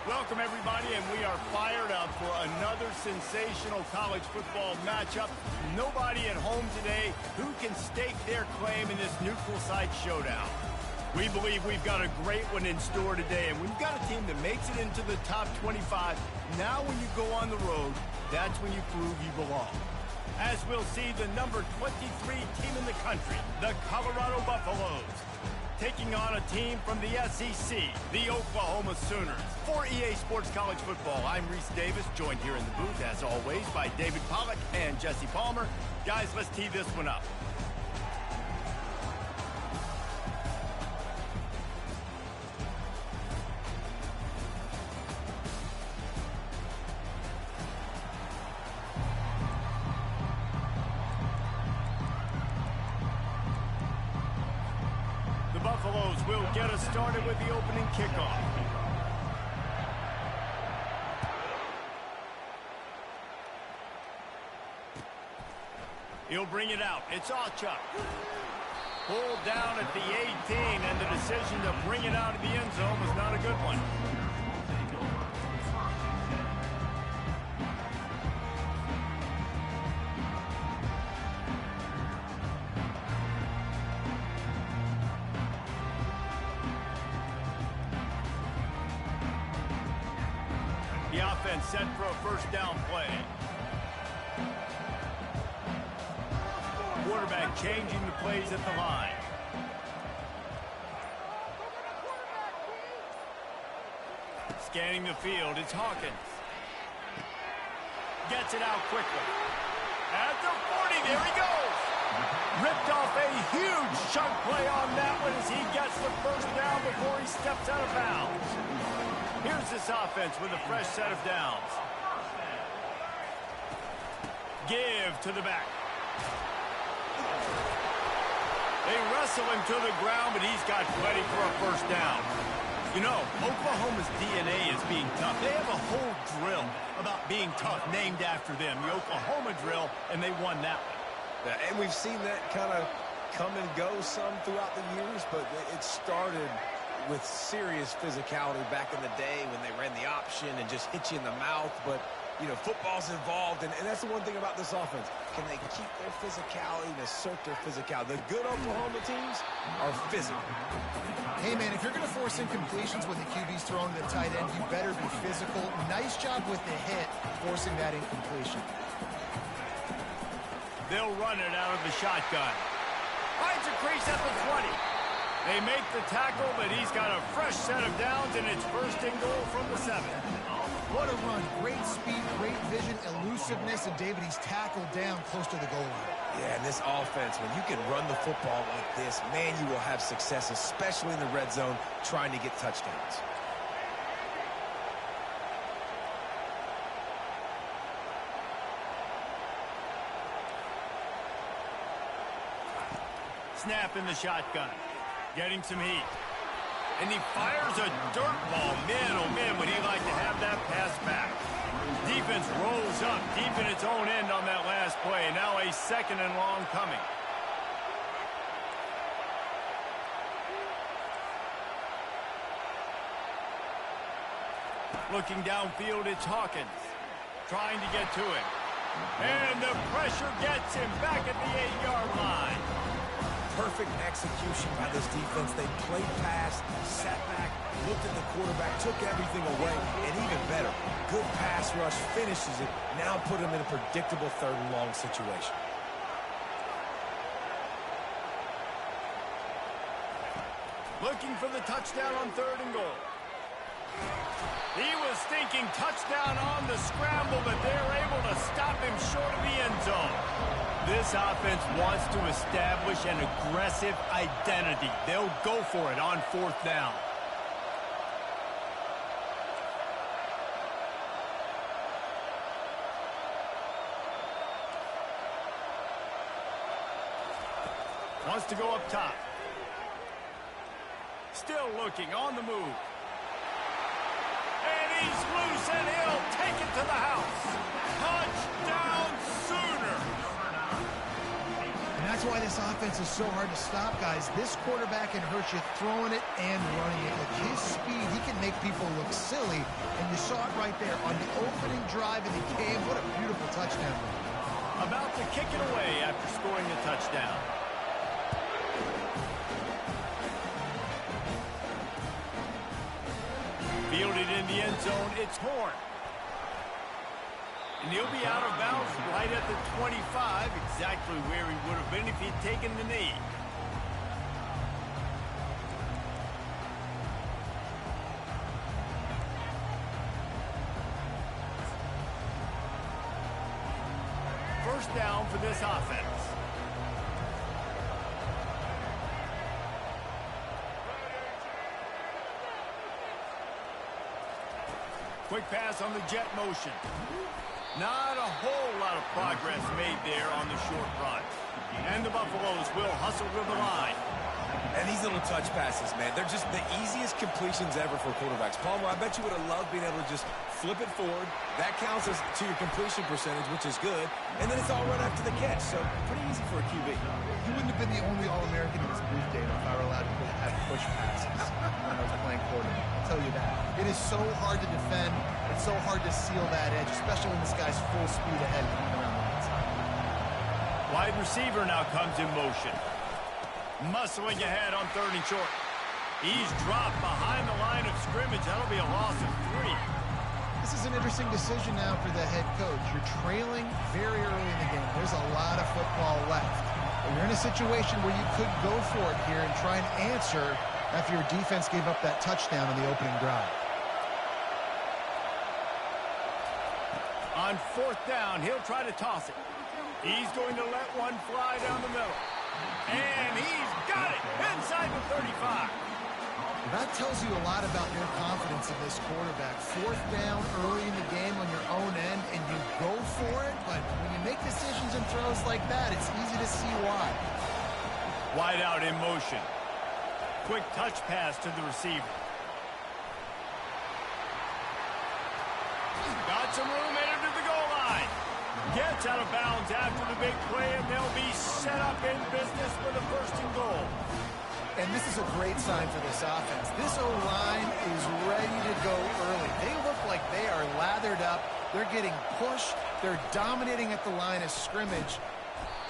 Welcome, everybody, and we are fired up for another sensational college football matchup. Nobody at home today who can stake their claim in this neutral site showdown. We believe we've got a great one in store today, and we've got a team that makes it into the top 25. Now when you go on the road, that's when you prove you belong. As we'll see, the number 23 team in the country, the Colorado Buffaloes, taking on a team from the SEC, the Oklahoma Sooners. For EA Sports College Football, I'm Reese Davis, joined here in the booth, as always, by David Pollack and Jesse Palmer. Guys, let's tee this one up. The Buffaloes will get us started with the opening kickoff. He'll bring it out. It's Awchuk. Pulled down at the 18, and the decision to bring it out of the end zone was not a good one. The offense set for a first down play. Quarterback changing the plays at the line. Scanning the field, it's Hawkins. Gets it out quickly. At the 40, there he goes. Ripped off a huge chunk play on that one as he gets the first down before he steps out of bounds. Here's this offense with a fresh set of downs. Give to the back. They wrestle him to the ground, but he's got plenty for a first down. You know, Oklahoma's DNA is being tough. They have a whole drill about being tough named after them, the Oklahoma drill, and they won that one. Yeah, and we've seen that kind of come and go some throughout the years, but it started with serious physicality back in the day when they ran the option and just hit you in the mouth. But, you know, football's involved, and that's the one thing about this offense. Can they keep their physicality and assert their physicality? The good Oklahoma teams are physical. Hey, man, if you're going to force incompletions when the QB's throwing to the tight end, you better be physical. Nice job with the hit, forcing that incompletion. They'll run it out of the shotgun. Finds a crease at the 20. They make the tackle, but he's got a fresh set of downs, and it's first and goal from the 7. What a run. Great speed, great vision, elusiveness, and David, he's tackled down close to the goal line. Yeah, and this offense, when you can run the football like this, man, you will have success, especially in the red zone, trying to get touchdowns. Snap in the shotgun. Getting some heat. And he fires a dirt ball. Man, oh man, would he like to have that pass back. Defense rolls up deep in its own end on that last play. Now a second and long coming. Looking downfield, it's Hawkins. Trying to get to him. And the pressure gets him back at the 8-yard line. Perfect execution by this defense. They played pass, sat back, looked at the quarterback, took everything away, and even better, good pass rush, finishes it, now put him in a predictable third and long situation. Looking for the touchdown on third and goal. He was thinking touchdown on the scramble, but they're able to stop him short of the end zone. This offense wants to establish an aggressive identity. They'll go for it on fourth down. Wants to go up top. Still looking on the move. And he's loose, and he'll take it to the house. Touchdown Sooners! And that's why this offense is so hard to stop, guys. This quarterback can hurt you throwing it and running it. With his speed, he can make people look silly. And you saw it right there on the opening drive in the game. What a beautiful touchdown. About to kick it away after scoring the touchdown. Fielded in the end zone, it's Horn. And he'll be out of bounds right at the 25, exactly where he would have been if he'd taken the knee. First down for this offense. Quick pass on the jet motion. Not a whole lot of progress made there on the short run. And the Buffaloes will hustle to the line. And these little touch passes, man, they're just the easiest completions ever for quarterbacks. Palmer, I bet you would have loved being able to just flip it forward. That counts as to your completion percentage, which is good. And then it's all run after the catch, so pretty easy for a QB. You wouldn't have been the only All-American in this booth, Dave, if I were allowed to have push passes when I was playing quarterback. I'll tell you that. It is so hard to defend. It's so hard to seal that edge, especially when this guy's full speed ahead coming around the outside. Wide receiver now comes in motion. Muscling ahead on third and short. He's dropped behind the line of scrimmage. That'll be a loss of 3. This is an interesting decision now for the head coach. You're trailing very early in the game. There's a lot of football left. But you're in a situation where you could go for it here and try and answer after your defense gave up that touchdown on the opening drive. On 4th down, he'll try to toss it. He's going to let one fly down the middle. And he's got it inside the 35. That tells you a lot about their confidence in this quarterback. 4th down early in the game on your own end, and you go for it, but when you make decisions and throws like that, it's easy to see why. Wide out in motion. Quick touch pass to the receiver. Got some room headed to the goal line. Gets out of bounds after the big play, and they'll be set up in business for the 1st and goal. And this is a great sign for this offense. This O-line is ready to go early. They look like they are lathered up. They're getting pushed. They're dominating at the line of scrimmage.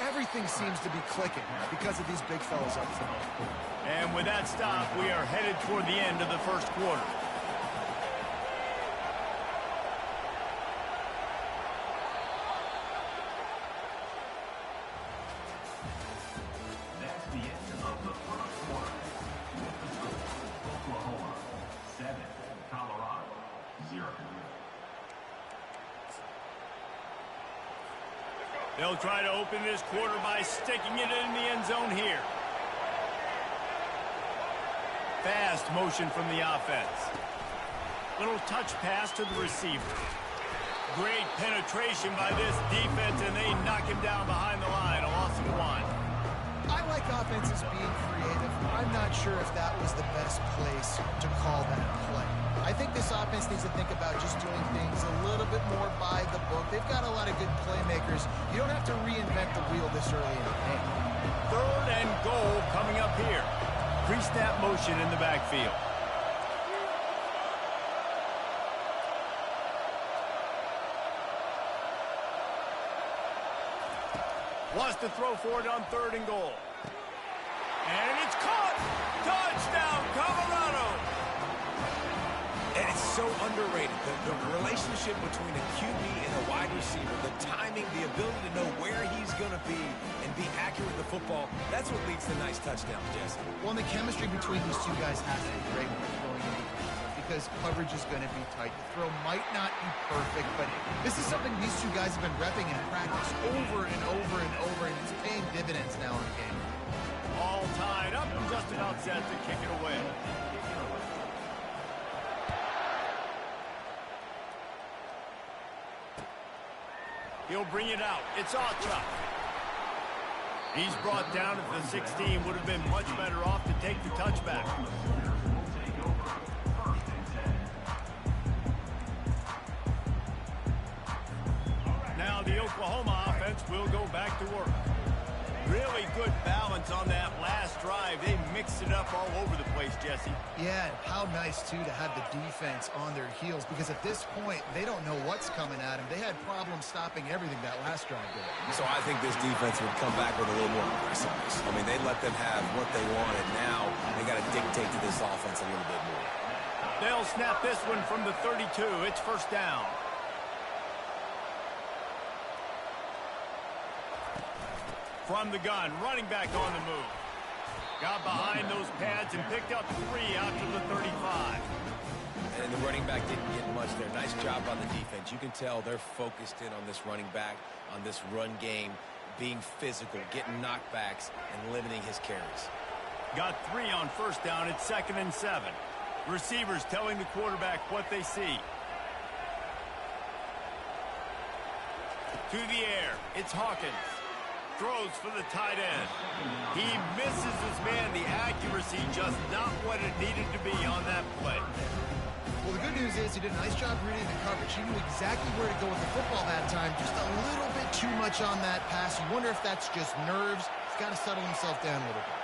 Everything seems to be clicking because of these big fellas up front. And with that stop, we are headed toward the end of the 1st quarter. They'll try to open this quarter by sticking it in the end zone here. Fast motion from the offense. Little touch pass to the receiver. Great penetration by this defense, and they knock him down behind the line. A loss of 1. I like offenses being creative. I'm not sure if that was the best place to call that play. I think this offense needs to think about just doing things a little bit more by the book. They've got a lot of good playmakers. You don't have to reinvent the wheel this early in the game. 3rd and goal coming up here. Pre-snap motion in the backfield. Wants to throw for it on 3rd and goal. And it's caught! Touchdown, Colorado! And it's so underrated. The relationship between a QB and a wide receiver, the timing, the ability to know where he's going to be and be accurate with the football, that's what leads to nice touchdowns, Jesse. Well, and the chemistry between these two guys has to be great when they're throwing into because coverage is going to be tight. The throw might not be perfect, but this is something these two guys have been repping in practice over and over and over, and it's paying dividends now in the game. All tied up and just about set to kick it away. He'll bring it out. It's Autry. He's brought down at the 16. Would have been much better off to take the touchback. Now the Oklahoma offense will go back to work. Really good balance on that last drive. They mixed it up all over the place, Jesse. Yeah, how nice, too, to have the defense on their heels because at this point, they don't know what's coming at them. They had problems stopping everything that last drive did. So I think this defense would come back with a little more aggressiveness. I mean, they let them have what they wanted. Now they got to dictate to this offense a little bit more. They'll snap this one from the 32. It's 1st down. From the gun, running back on the move. Got behind those pads and picked up 3 after the 35. And the running back didn't get much there. Nice job on the defense. You can tell they're focused in on this running back, on this run game, being physical, getting knockbacks, and limiting his carries. Got 3 on 1st down. It's 2nd and 7. Receivers telling the quarterback what they see. To the air. It's Hawkins. Throws for the tight end. He misses his man. The accuracy just not what it needed to be on that play. Well, the good news is he did a nice job reading the coverage. He knew exactly where to go with the football that time. Just a little bit too much on that pass. You wonder if that's just nerves. He's got to settle himself down a little bit.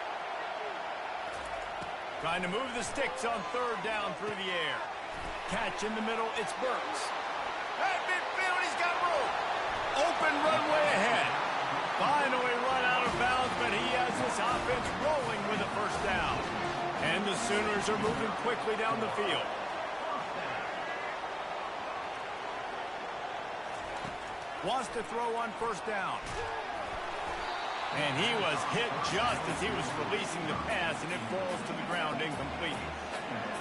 Trying to move the sticks on 3rd down through the air. Catch in the middle. It's Burks. At midfield, he's got room. Open runway ahead. Finally run out of bounds, but he has this offense rolling with a 1st down. And the Sooners are moving quickly down the field. Wants to throw on first down. And he was hit just as he was releasing the pass, and it falls to the ground incomplete.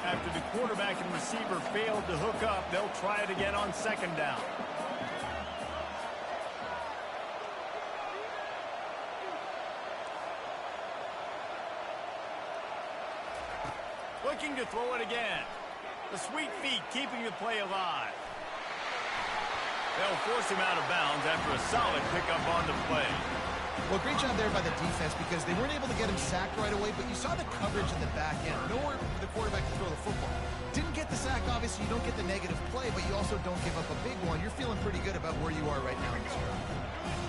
After the quarterback and receiver failed to hook up, they'll try it again on second down. Looking to throw it again. The sweet feet keeping the play alive. They'll force him out of bounds after a solid pickup on the play. Well, great job there by the defense because they weren't able to get him sacked right away, but you saw the coverage in the back end. Nowhere for the quarterback to throw the football. Didn't get the sack, obviously. You don't get the negative play, but you also don't give up a big one. You're feeling pretty good about where you are right now in this game.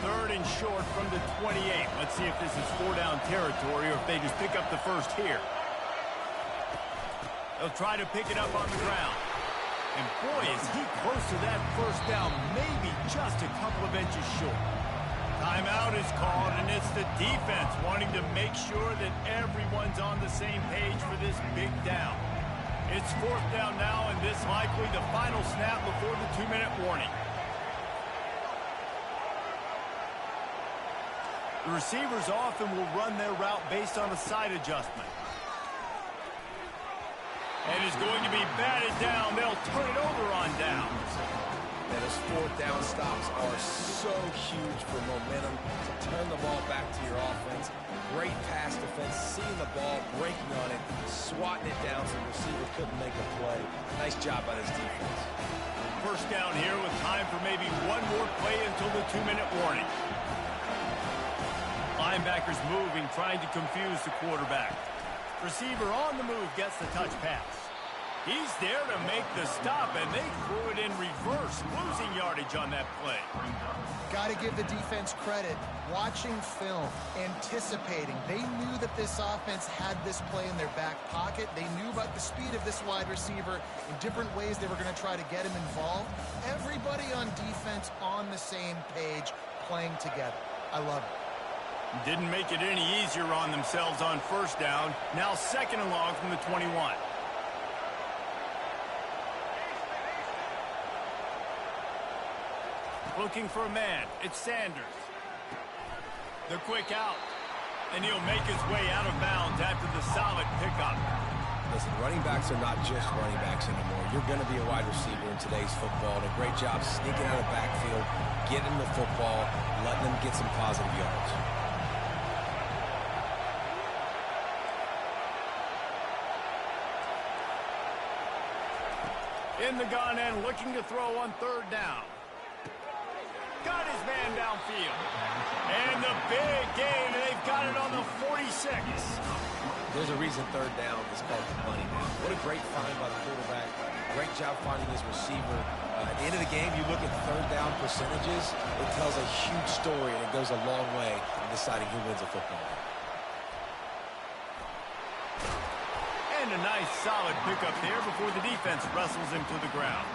Third and short from the 28. Let's see if this is four-down territory or if they just pick up the first here. They'll try to pick it up on the ground. And boy, is he close to that first down, maybe just a couple of inches short. Timeout is called, and it's the defense wanting to make sure that everyone's on the same page for this big down. It's fourth down now, and this likely the final snap before the 2-minute warning. The receivers often will run their route based on a side adjustment. And is going to be batted down. They'll turn it over on downs. And those fourth down stops are so huge for momentum to turn the ball back to your offense. Great pass defense, seeing the ball, breaking on it, swatting it down so the receiver couldn't make a play. Nice job by this defense. First down here with time for maybe one more play until the 2-minute warning. Linebackers moving, trying to confuse the quarterback. Receiver on the move gets the touch pass. He's there to make the stop, and they threw it in reverse, losing yardage on that play. Got to give the defense credit. Watching film, anticipating. They knew that this offense had this play in their back pocket. They knew about the speed of this wide receiver. In different ways, they were going to try to get him involved. Everybody on defense on the same page, playing together. I love it. Didn't make it any easier on themselves on first down. Now second and long from the 21. Looking for a man. It's Sanders. The quick out. And he'll make his way out of bounds after the solid pickup. Listen, running backs are not just running backs anymore. You're going to be a wide receiver in today's football. And a great job sneaking out of the backfield, getting the football, letting them get some positive yards. In the gun and looking to throw on third down. Got his man downfield. And the big gain, they've got it on the 46. There's a reason third down is called the money man. What a great find by the quarterback. Great job finding his receiver. At the end of the game, you look at third down percentages. It tells a huge story, and it goes a long way in deciding who wins a football game. And a nice solid pickup there before the defense wrestles him to the ground.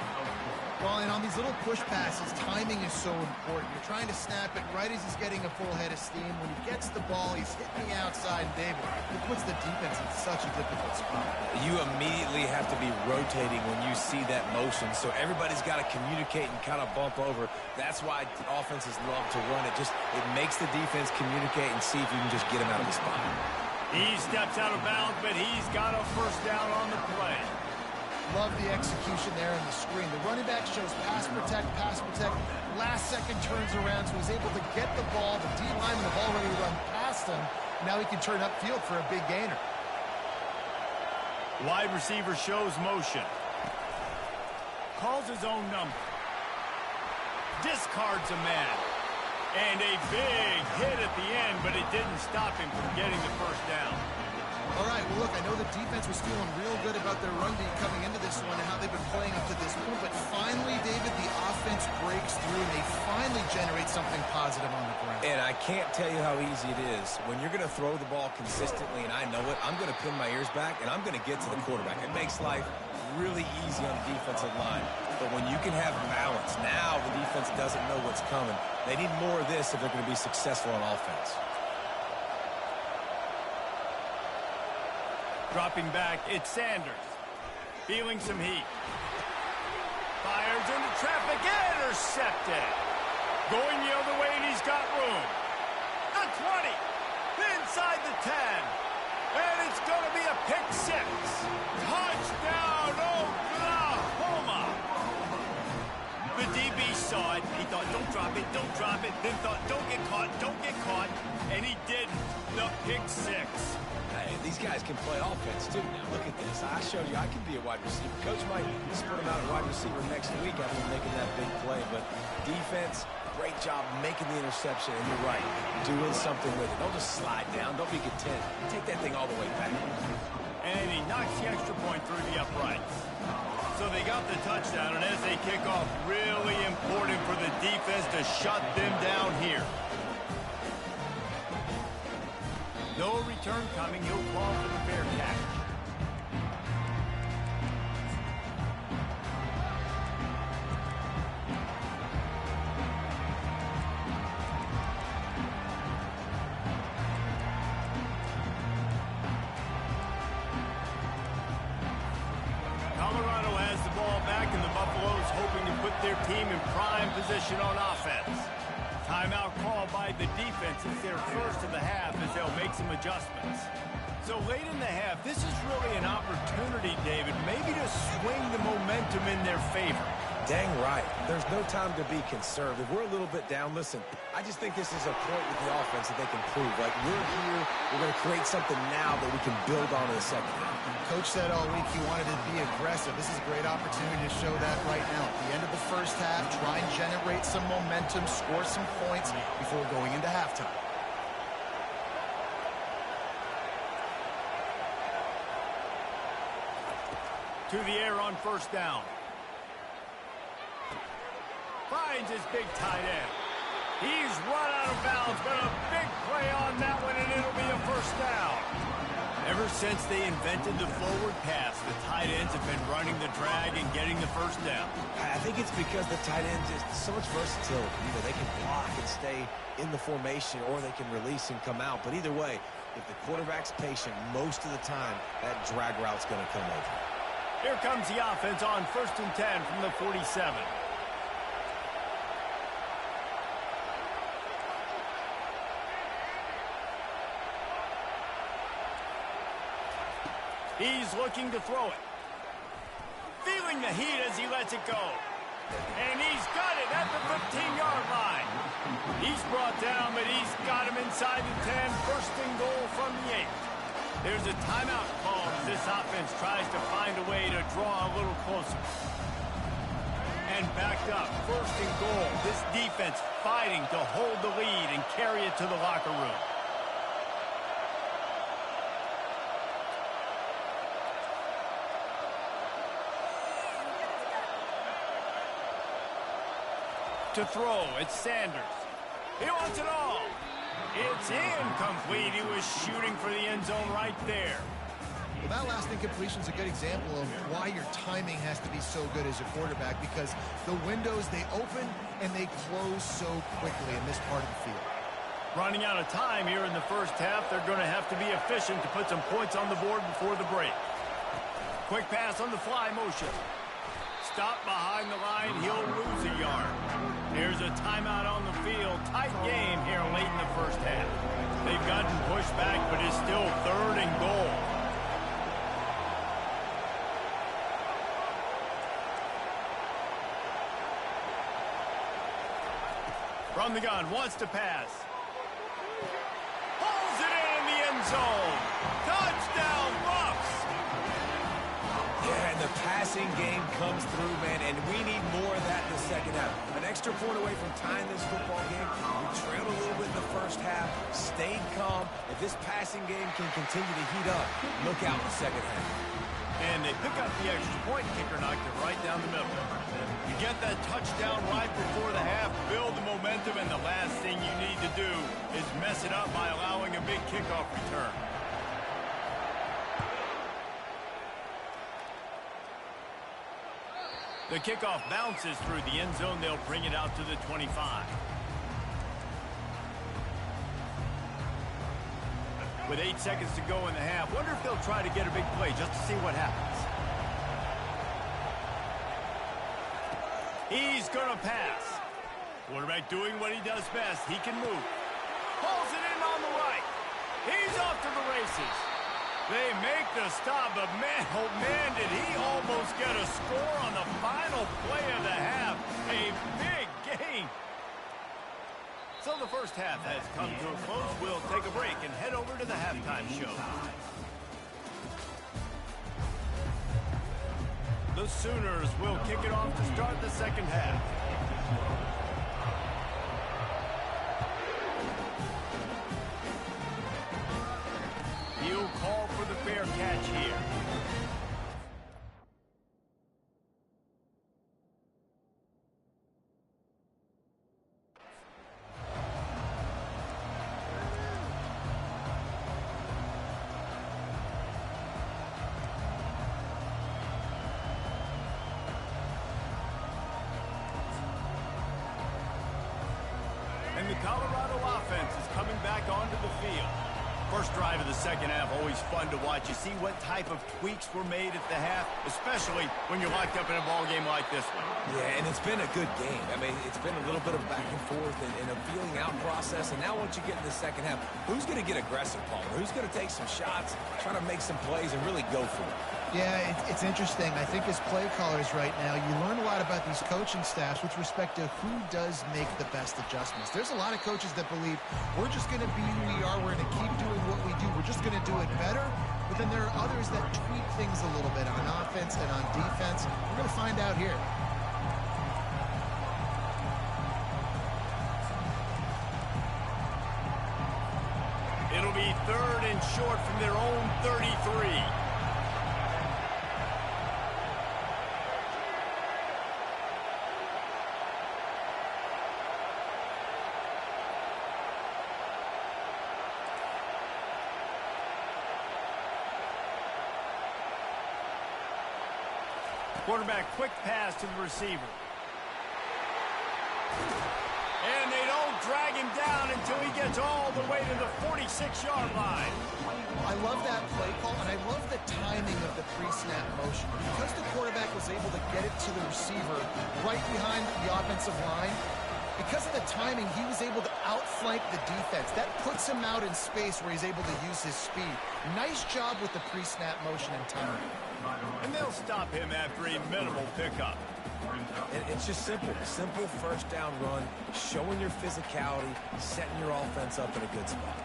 Well, and on these little push passes, timing is so important. You're trying to snap it right as he's getting a full head of steam. When he gets the ball, he's hitting the outside, David. It puts the defense in such a difficult spot. You immediately have to be rotating when you see that motion, so everybody's got to communicate and kind of bump over. That's why offenses love to run it. It makes the defense communicate and see if you can just get him out of the spot. He steps out of bounds, but he's got a first down on the play. Love the execution there in the screen. The running back shows pass protect. Last second turns around, so he's able to get the ball. The D-linemen have already run past him. Now he can turn upfield for a big gainer. Wide receiver shows motion. Calls his own number. Discards a man. And a big hit at the end, but it didn't stop him from getting the first down. All right, well, look, I know the defense was feeling real good about their run D coming into this one and how they've been playing up to this point, but finally, David, the offense breaks through and they finally generate something positive on the ground. And I can't tell you how easy it is. When you're going to throw the ball consistently, and I know it, I'm going to pin my ears back, and I'm going to get to the quarterback. It makes life really easy on the defensive line. But when you can have balance, now the defense doesn't know what's coming. They need more of this if they're going to be successful on offense. Dropping back, it's Sanders. Feeling some heat. Fires into traffic, intercepted. Going the other way, and he's got room. The 20. Inside the 10. And it's going to be a pick six. Touchdown, Oklahoma. The DB saw it. He thought, don't drop it, don't drop it. Then thought, don't get caught, don't get caught. And he didn't. The pick six. Hey, these guys can play offense, too. Now, look at this. I showed you I can be a wide receiver. Coach might split him out at wide receiver next week after making that big play. But defense, great job making the interception. And you're right, doing something with it. Don't just slide down. Don't be content. Take that thing all the way back. And he knocks the extra point through the uprights. So they got the touchdown, and as they kick off, really important for the defense to shut them down here. No return coming. He'll call for the fair catch. Colorado has the ball back, and the Buffaloes hoping to put their team in prime position on offense. Timeout call by the defense. It's their first of the half as they'll make some adjustments. So late in the half, this is really an opportunity, David, maybe to swing the momentum in their favor. Dang right. There's no time to be conservative. We're a little bit down. Listen, I just think this is a point with the offense that they can prove. Like, we're here. We're going to create something now that we can build on in the second half. Coach said all week he wanted to be aggressive. This is a great opportunity to show that right now. At the end of the first half, try and generate some momentum, score some points before going into halftime. To the air on first down. Finds his big tight end. He's run out of bounds, but a big play on that one, and it'll be a first down. Ever since they invented the forward pass, the tight ends have been running the drag and getting the first down. I think it's because the tight ends is so much versatility. You know, they can block and stay in the formation, or they can release and come out. But either way, if the quarterback's patient most of the time, that drag route's going to come over. Here comes the offense on 1st and 10 from the 47. He's looking to throw it. Feeling the heat as he lets it go. And he's got it at the 15-yard line. He's brought down, but he's got him inside the 10. First and goal from the 8. There's a timeout call as this offense tries to find a way to draw a little closer. And backed up, 1st and goal. This defense fighting to hold the lead and carry it to the locker room. To throw, it's Sanders. He wants it all. It's incomplete. He was shooting for the end zone right there. Well, that last incompletion is a good example of why your timing has to be so good as a quarterback, because the windows, they open and they close so quickly in this part of the field. Running out of time here in the first half, they're going to have to be efficient to put some points on the board before the break. Quick pass on the fly motion. Stop behind the line, he'll lose a yard. Here's a timeout on the field. Tight game here late in the first half. They've gotten pushed back, but it's still 3rd and goal. From the gun, wants to pass. Pulls it in the end zone. Touchdown, Buffs! Yeah, and the passing game comes through, man, and we need more of that in the second half. An extra point away from tying this football game. We trailed a little bit in the first half, stayed calm. If this passing game can continue to heat up, look out in the second half. And they pick up the extra point. Kicker knocked it right down the middle. You get that touchdown right before the half, build the momentum, and the last thing you need to do is mess it up by allowing a big kickoff return. The kickoff bounces through the end zone. They'll bring it out to the 25. With 8 seconds to go in the half, wonder if they'll try to get a big play just to see what happens. He's going to pass. Quarterback doing what he does best. He can move. Pulls it in on the right. He's off to the races. They make the stop, but man, oh man, did he almost get a score on the final play of the half. A big gain. So the first half has come to a close. We'll take a break and head over to the halftime show. The Sooners will kick it off to start the second half. He'll call for the fair catch here. And the Colorado offense is coming back onto the field. First drive of the second half, always fun to watch. You see what type of tweaks were made at the half, especially when you're locked up in a ball game like this one. Yeah, and it's been a good game. I mean, it's been a little bit of back and forth and a feeling out process. And now once you get in the second half, who's going to get aggressive, Palmer? Who's going to take some shots, try to make some plays, and really go for it? Yeah, it's interesting. I think as play callers right now, you learn a lot about these coaching staffs with respect to who does make the best adjustments. There's a lot of coaches that believe we're just going to be who we are. We're going to keep doing what we do. We're just going to do it better. But then there are others that tweak things a little bit on offense and on defense. We're going to find out here. It'll be 3rd and short from their own 33. Quarterback, quick pass to the receiver. And they don't drag him down until he gets all the way to the 46-yard line. I love that play call, and I love the timing of the pre-snap motion. Because the quarterback was able to get it to the receiver right behind the offensive line, because of the timing, he was able to outflank the defense. That puts him out in space where he's able to use his speed. Nice job with the pre-snap motion and timing. And they'll stop him after a minimal pickup. And it's just simple. Simple first down run, showing your physicality, setting your offense up in a good spot.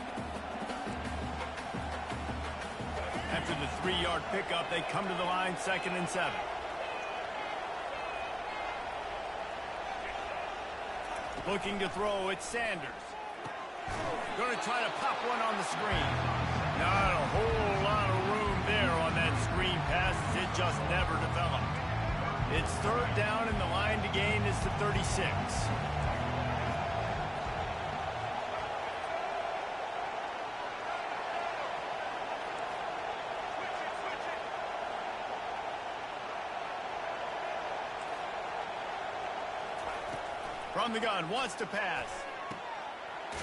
After the 3-yard pickup, they come to the line 2nd and 7. Looking to throw, it's Sanders. Going to try to pop one on the screen. Not a whole lot of room there on that screen pass as it just never developed. It's 3rd down and the line to gain is the 36. From the gun, wants to pass.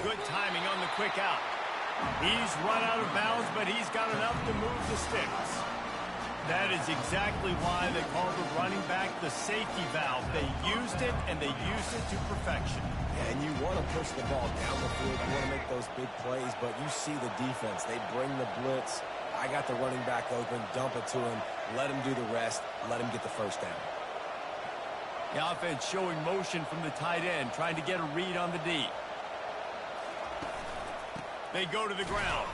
Good timing on the quick out. He's run out of bounds, but he's got enough to move the sticks. That is exactly why they call the running back the safety valve. They used it, and they used it to perfection. Yeah, and you want to push the ball down the field. You want to make those big plays, but you see the defense. They bring the blitz. I got the running back open, dump it to him, let him do the rest, let him get the first down. The offense showing motion from the tight end, trying to get a read on the D. They go to the ground.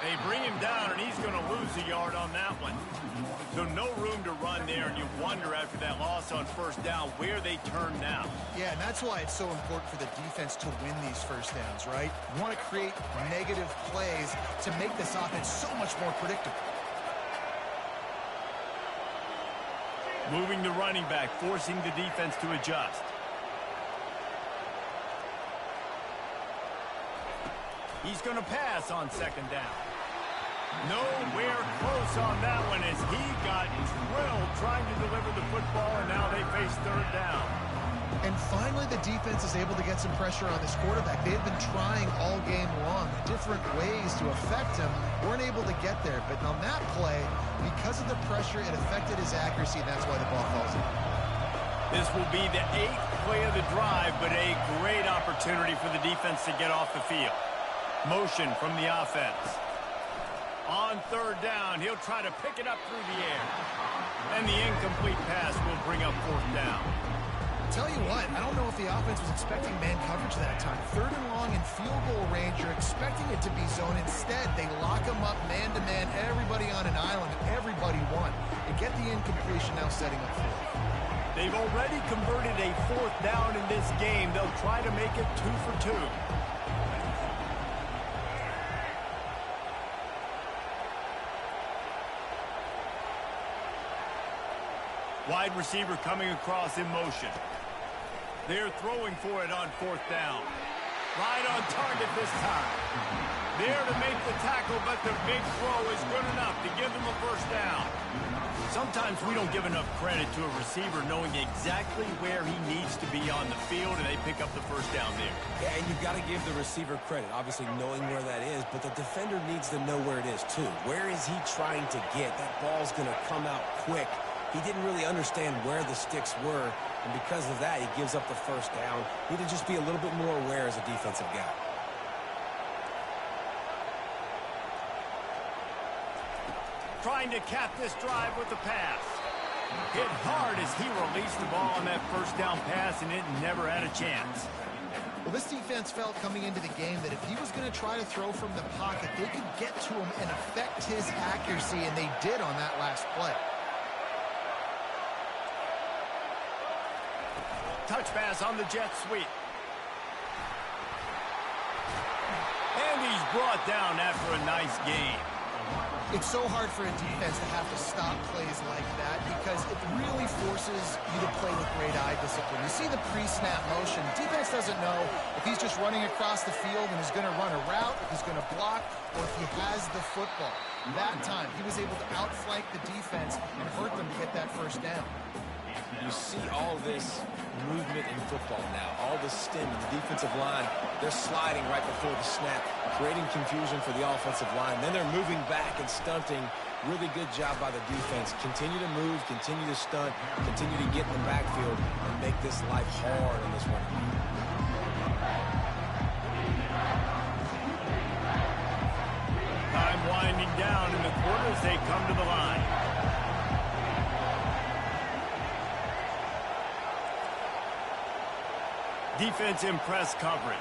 They bring him down, and he's going to lose a yard on that one. So no room to run there, and you wonder after that loss on first down where they turn now. Yeah, and that's why it's so important for the defense to win these first downs, right? You want to create negative plays to make this offense so much more predictable. Moving the running back, forcing the defense to adjust. He's going to pass on 2nd down. Nowhere close on that one as he got drilled trying to deliver the football, and now they face 3rd down. And finally, the defense is able to get some pressure on this quarterback. They have been trying all game long different ways to affect him. Weren't able to get there. But on that play, because of the pressure, it affected his accuracy, and that's why the ball falls in. This will be the 8th play of the drive, but a great opportunity for the defense to get off the field. Motion from the offense. On 3rd down, he'll try to pick it up through the air. And the incomplete pass will bring up 4th down. Tell you what, I don't know if the offense was expecting man coverage that time. 3rd and long in field goal range, you're expecting it to be zone. Instead, they lock them up man-to-man, everybody on an island, and everybody won. They get the incompletion, now setting up 4th. They've already converted a 4th down in this game. They'll try to make it 2 for 2. Wide receiver coming across in motion. They're throwing for it on 4th down. Right on target this time. There to make the tackle, but the big throw is good enough to give them a 1st down. Sometimes we don't give enough credit to a receiver knowing exactly where he needs to be on the field, and they pick up the 1st down there. Yeah, and you've got to give the receiver credit, obviously knowing where that is, but the defender needs to know where it is too. Where is he trying to get? That ball's going to come out quick. He didn't really understand where the sticks were, and because of that, he gives up the 1st down. Need to just be a little bit more aware as a defensive guy. Trying to cap this drive with the pass. Hit hard as he released the ball on that 1st down pass, and it never had a chance. Well, this defense felt coming into the game that if he was going to try to throw from the pocket, they could get to him and affect his accuracy, and they did on that last play. Touch pass on the jet sweep. And he's brought down after a nice gain. It's so hard for a defense to have to stop plays like that because it really forces you to play with great eye discipline. You see the pre-snap motion. Defense doesn't know if he's just running across the field and is going to run a route, if he's going to block, or if he has the football. That time, he was able to outflank the defense and hurt them to get that 1st down. You see all this movement in football now, all the stem in the defensive line. They're sliding right before the snap, creating confusion for the offensive line. Then they're moving back and stunting. Really good job by the defense. Continue to move, continue to stunt, continue to get in the backfield and make this life hard on this one. Time winding down in the quarter as they come to the line. Defense in press coverage.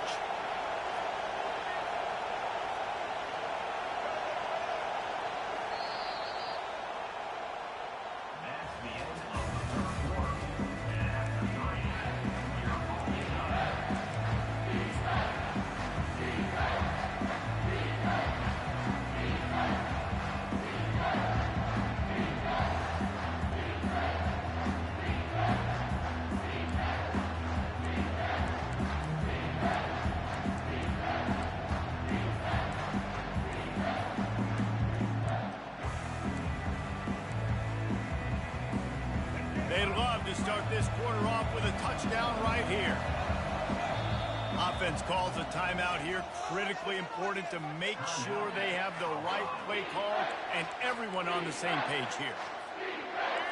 They'd love to start this quarter off with a touchdown right here. Offense calls a timeout here. Critically important to make sure they have the right play call and everyone on the same page here.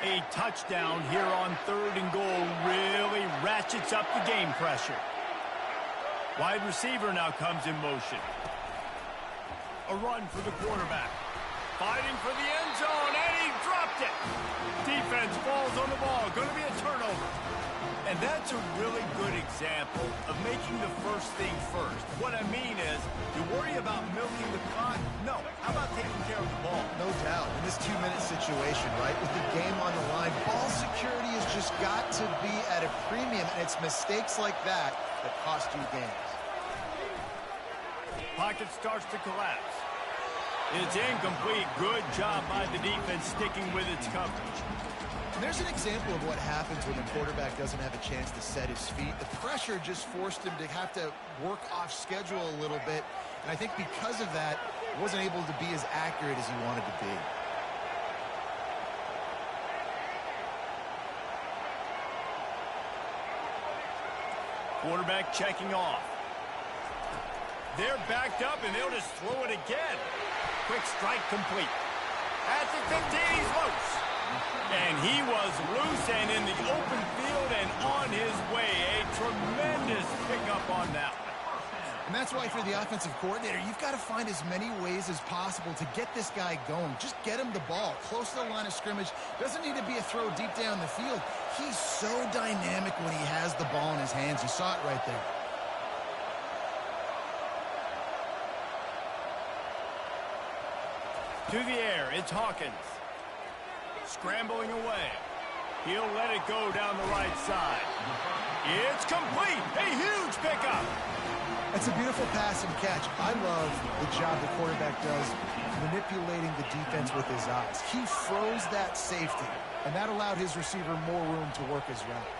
A touchdown here on 3rd and goal really ratchets up the game pressure. Wide receiver now comes in motion. A run for the quarterback. Fighting for the end zone, and he dropped it. Defense falls on the ball. Going to be a turnover. And that's a really good example of making the first thing first. What I mean is, you worry about milking the clock. No, how about taking care of the ball? No doubt. In this 2-minute situation, right, with the game on the line, ball security has just got to be at a premium, and it's mistakes like that that cost you games. Pocket starts to collapse. It's incomplete. Good job by the defense sticking with its coverage. And there's an example of what happens when the quarterback doesn't have a chance to set his feet. The pressure just forced him to have to work off schedule a little bit. And I think because of that, he wasn't able to be as accurate as he wanted to be. Quarterback checking off. They're backed up, and they'll just throw it again. Quick strike complete. At the 15, he's loose. And he was loose and in the open field and on his way. A tremendous pickup on that one. And that's why, for the offensive coordinator, you've got to find as many ways as possible to get this guy going. Just get him the ball close to the line of scrimmage. Doesn't need to be a throw deep down the field. He's so dynamic when he has the ball in his hands. You saw it right there. To the air, it's Hawkins. Scrambling away. He'll let it go down the right side. It's complete. A huge pickup. That's a beautiful pass and catch. I love the job the quarterback does manipulating the defense with his eyes. He froze that safety, and that allowed his receiver more room to work his route.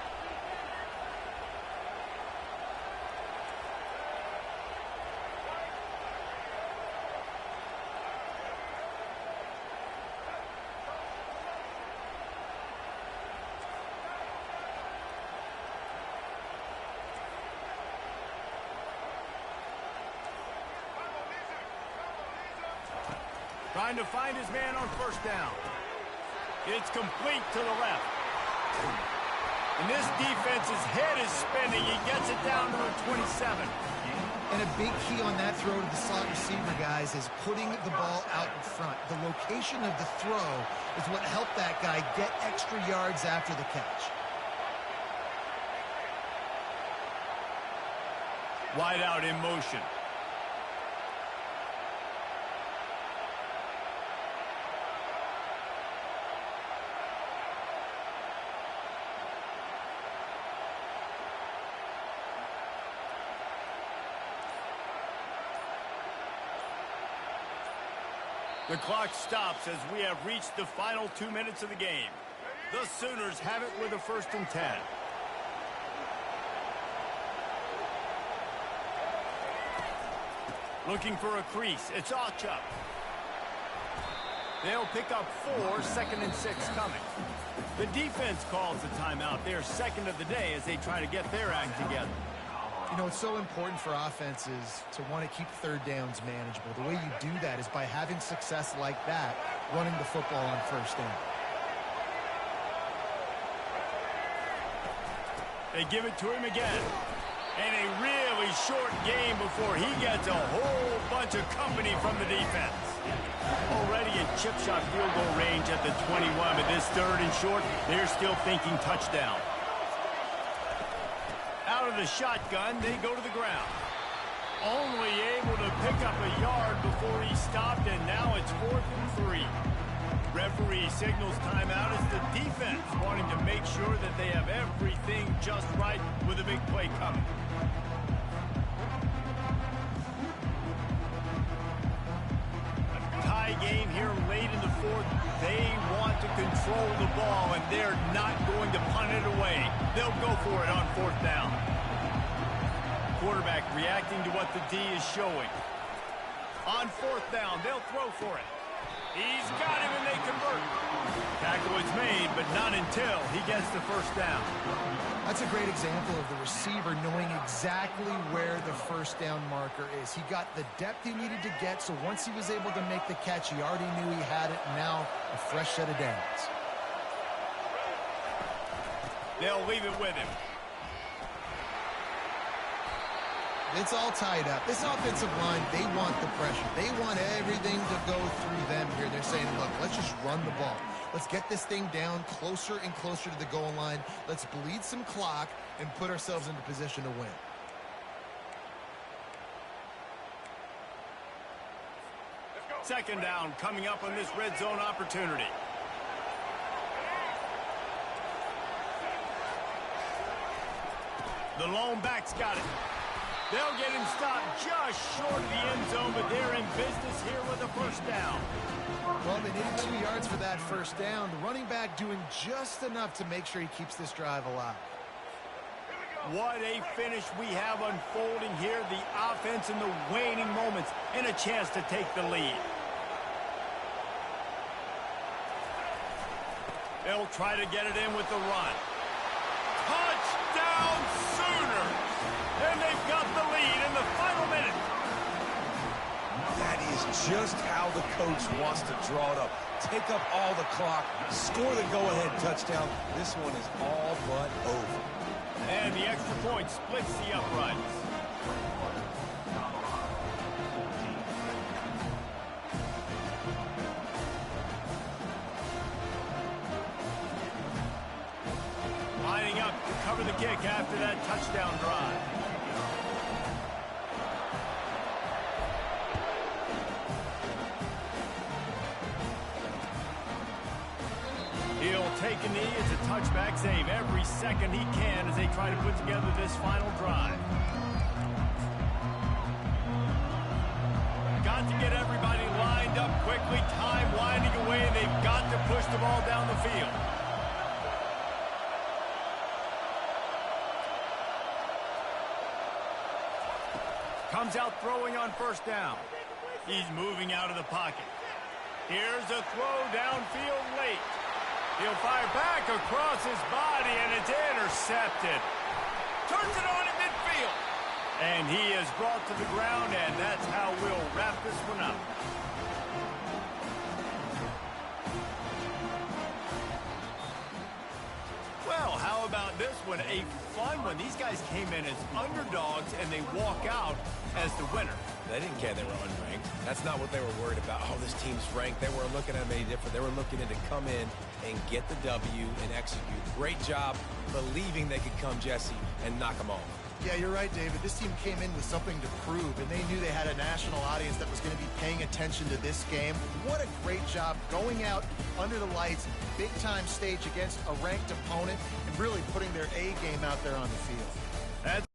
Trying to find his man on first down. It's complete to the left. And this defense's head is spinning. He gets it down to the 27. And a big key on that throw to the slot receiver, guys, is putting the ball out in front. The location of the throw is what helped that guy get extra yards after the catch. Wide out in motion. The clock stops as we have reached the final 2 minutes of the game. The Sooners have it with a 1st and 10. Looking for a crease. It's Achuk. They'll pick up 4, 2nd and 6 coming. The defense calls the timeout. They're second of the day as they try to get their act together. You know, it's so important for offenses to want to keep third downs manageable. The way you do that is by having success like that, running the football on first down. They give it to him again. And a really short game before he gets a whole bunch of company from the defense. Already in chip shot field goal range at the 21, but this 3rd and short, they're still thinking touchdown. Out of the shotgun, they go to the ground. Only able to pick up a yard before he stopped, and now it's 4th and 3. Referee signals timeout as the defense wanting to make sure that they have everything just right with a big play coming. Tie game here late in the 4th. They want to control the ball, and they're not going to punt it away. They'll go for it on 4th down. Quarterback reacting to what the D is showing. On 4th down, they'll throw for it. He's got him, and they convert. Tackle is made, but not until he gets the 1st down. That's a great example of the receiver knowing exactly where the 1st down marker is. He got the depth he needed to get, so once he was able to make the catch, he already knew he had it. Now a fresh set of downs. They'll leave it with him. It's all tied up. This offensive line, they want the pressure. They want everything to go through them here. They're saying, look, let's just run the ball. Let's get this thing down closer and closer to the goal line. Let's bleed some clock and put ourselves into position to win. Second down coming up on this red zone opportunity. The lone back's got it. They'll get him stopped just short of the end zone, but they're in business here with a 1st down. Well, they needed 2 yards for that 1st down. The running back doing just enough to make sure he keeps this drive alive. What a finish we have unfolding here. The offense in the waning moments and a chance to take the lead. They'll try to get it in with the run. Touchdown Sooners! And they've got the lead in the final minute. That is just how the coach wants to draw it up. take up all the clock, score the go-ahead touchdown. This one is all but over. And the extra point splits the uprights. Lining up to cover the kick after that touchdown drive. He'll take a knee. It's a touchback save every second he can as they try to put together this final drive. Got to get everybody lined up quickly. Time winding away, and they've got to push the ball down the field. Comes out throwing on first down. He's moving out of the pocket. Here's a throw downfield late. He'll fire back across his body, and it's intercepted. Turns it on in midfield. And he is brought to the ground, and that's how we'll wrap this one up. Well, how about this one? A fun one. These guys came in as underdogs, and they walk out as the winner. They didn't care they were unranked. That's not what they were worried about. Oh, this team's ranked. They weren't looking at them any different. They were looking to come in and get the W and execute. Great job believing they could come, Jesse, and knock them off. Yeah, you're right, David. This team came in with something to prove, and they knew they had a national audience that was going to be paying attention to this game. What a great job going out under the lights, big-time stage against a ranked opponent, and really putting their A game out there on the field. That's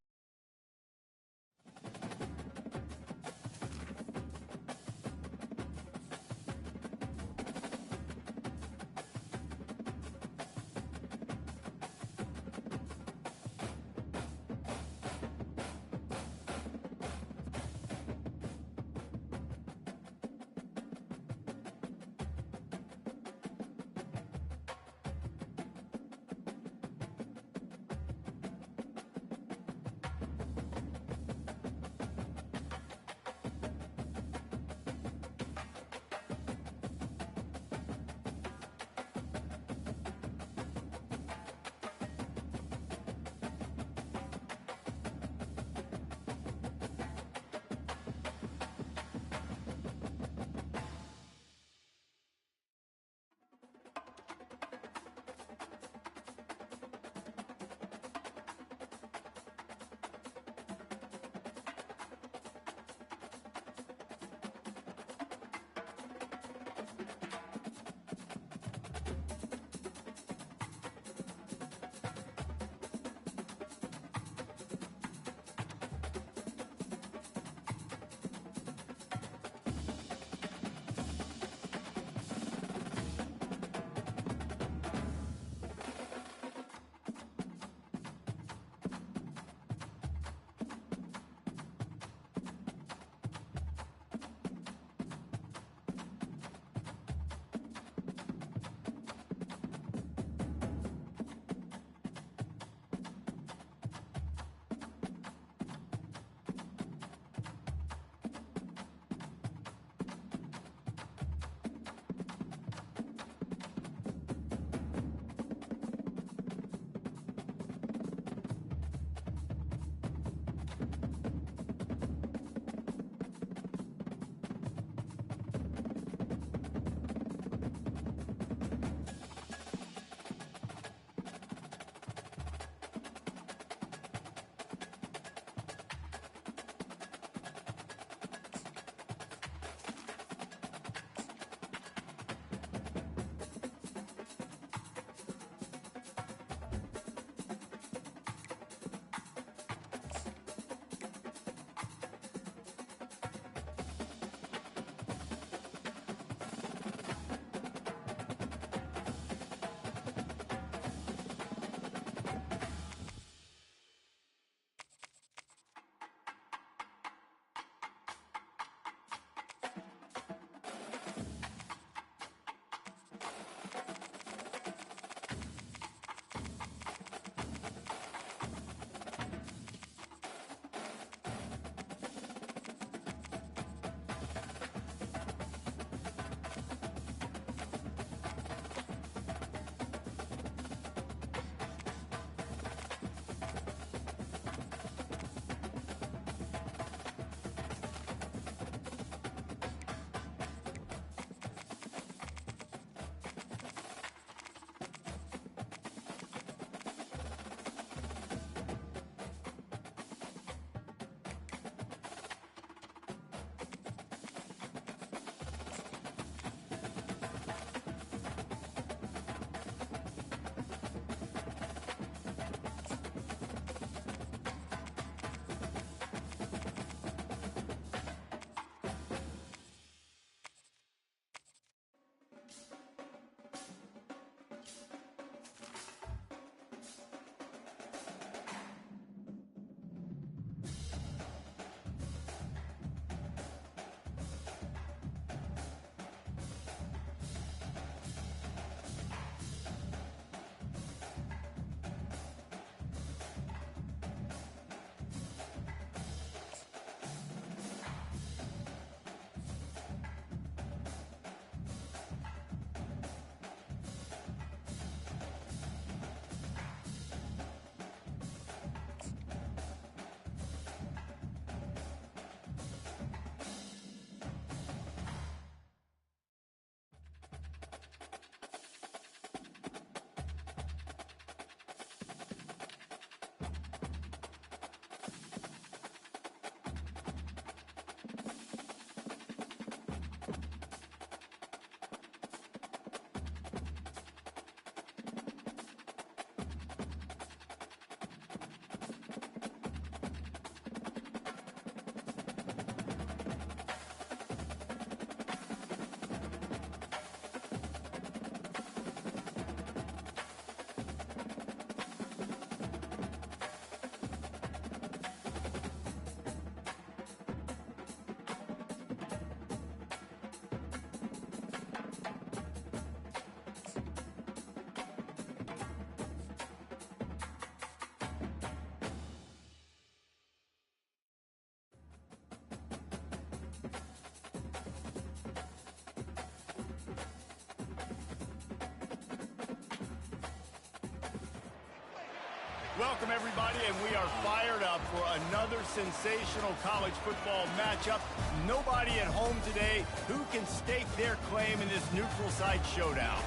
Welcome, everybody, and we are fired up for another sensational college football matchup. Nobody at home today who can stake their claim in this neutral site showdown.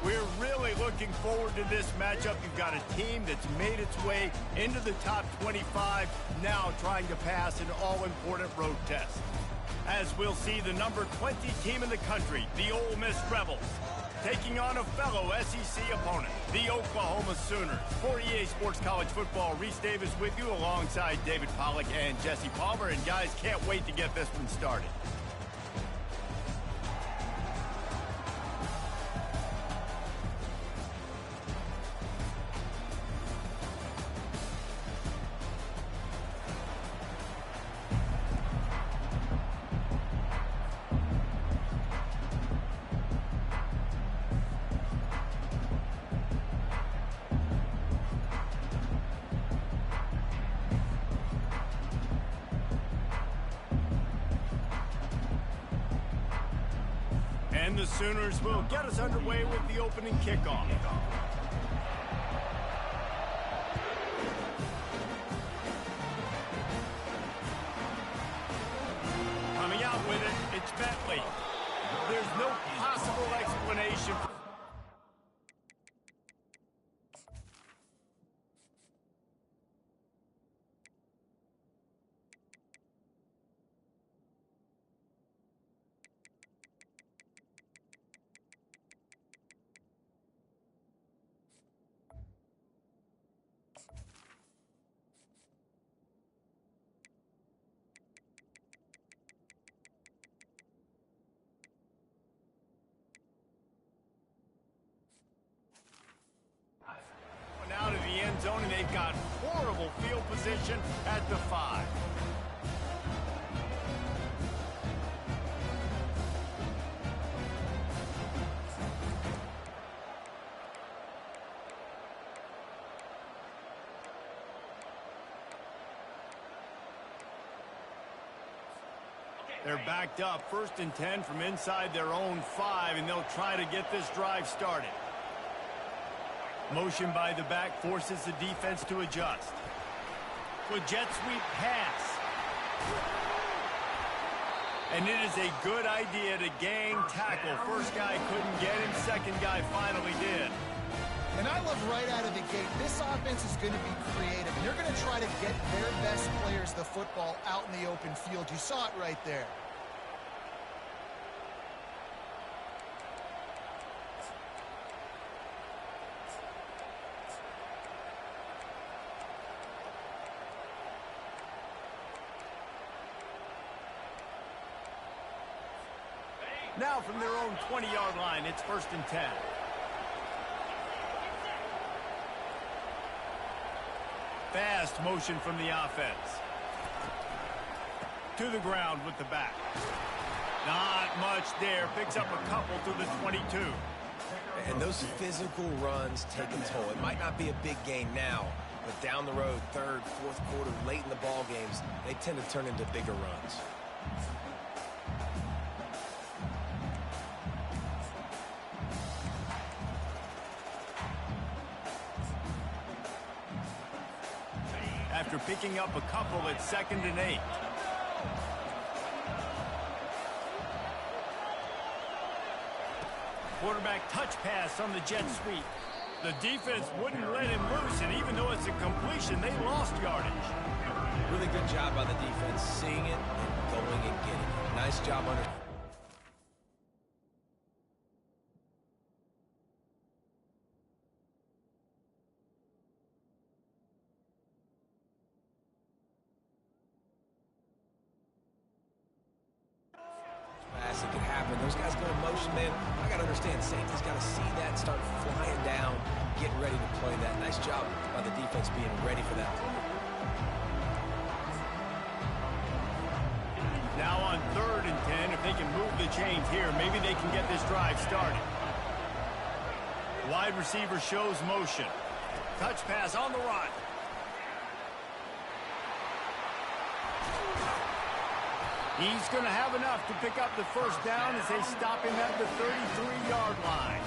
We're really looking forward to this matchup. You've got a team that's made its way into the top 25, now trying to pass an all-important road test. As we'll see, the number 20 team in the country, the Ole Miss Rebels, taking on a fellow SEC opponent, the Oklahoma Sooners. For EA Sports College Football, Reese Davis with you alongside David Pollack and Jesse Palmer. And guys, can't wait to get this one started. And the Sooners will get us underway with the opening kickoff. Coming out with it, it's Bentley. There's no possible explanation. Out of the end zone, and they've got horrible field position at the 5. They're backed up, 1st and 10 from inside their own 5, and they'll try to get this drive started. Motion by the back forces the defense to adjust. With jet sweep pass. And it is a good idea to gang tackle. First guy couldn't get him, second guy finally did. And I love right out of the gate, this offense is going to be creative. They're going to try to get their best players the football out in the open field. You saw it right there. Now from their own 20-yard line, it's 1st and 10. Fast motion from the offense. To the ground with the back. Not much there. Picks up a couple to the 22. And those physical runs take a toll. It might not be a big gain now, but down the road, 3rd, 4th quarter, late in the ball games, they tend to turn into bigger runs. After picking up a couple at 2nd and 8. Quarterback touch pass on the jet sweep. The defense wouldn't let him loose, and even though it's a completion, they lost yardage. Really good job by the defense, seeing it and going and getting it. Nice job under. Pass, it could happen. Those guys go in motion, man. I got to understand, safety's got to see that, start flying down, getting ready to play that. Nice job by the defense being ready for that play. Now on 3rd and 10, if they can move the chains here, maybe they can get this drive started. Wide receiver shows motion. Touch pass on the run. He's going to have enough to pick up the 1st down as they stop him at the 33-yard line.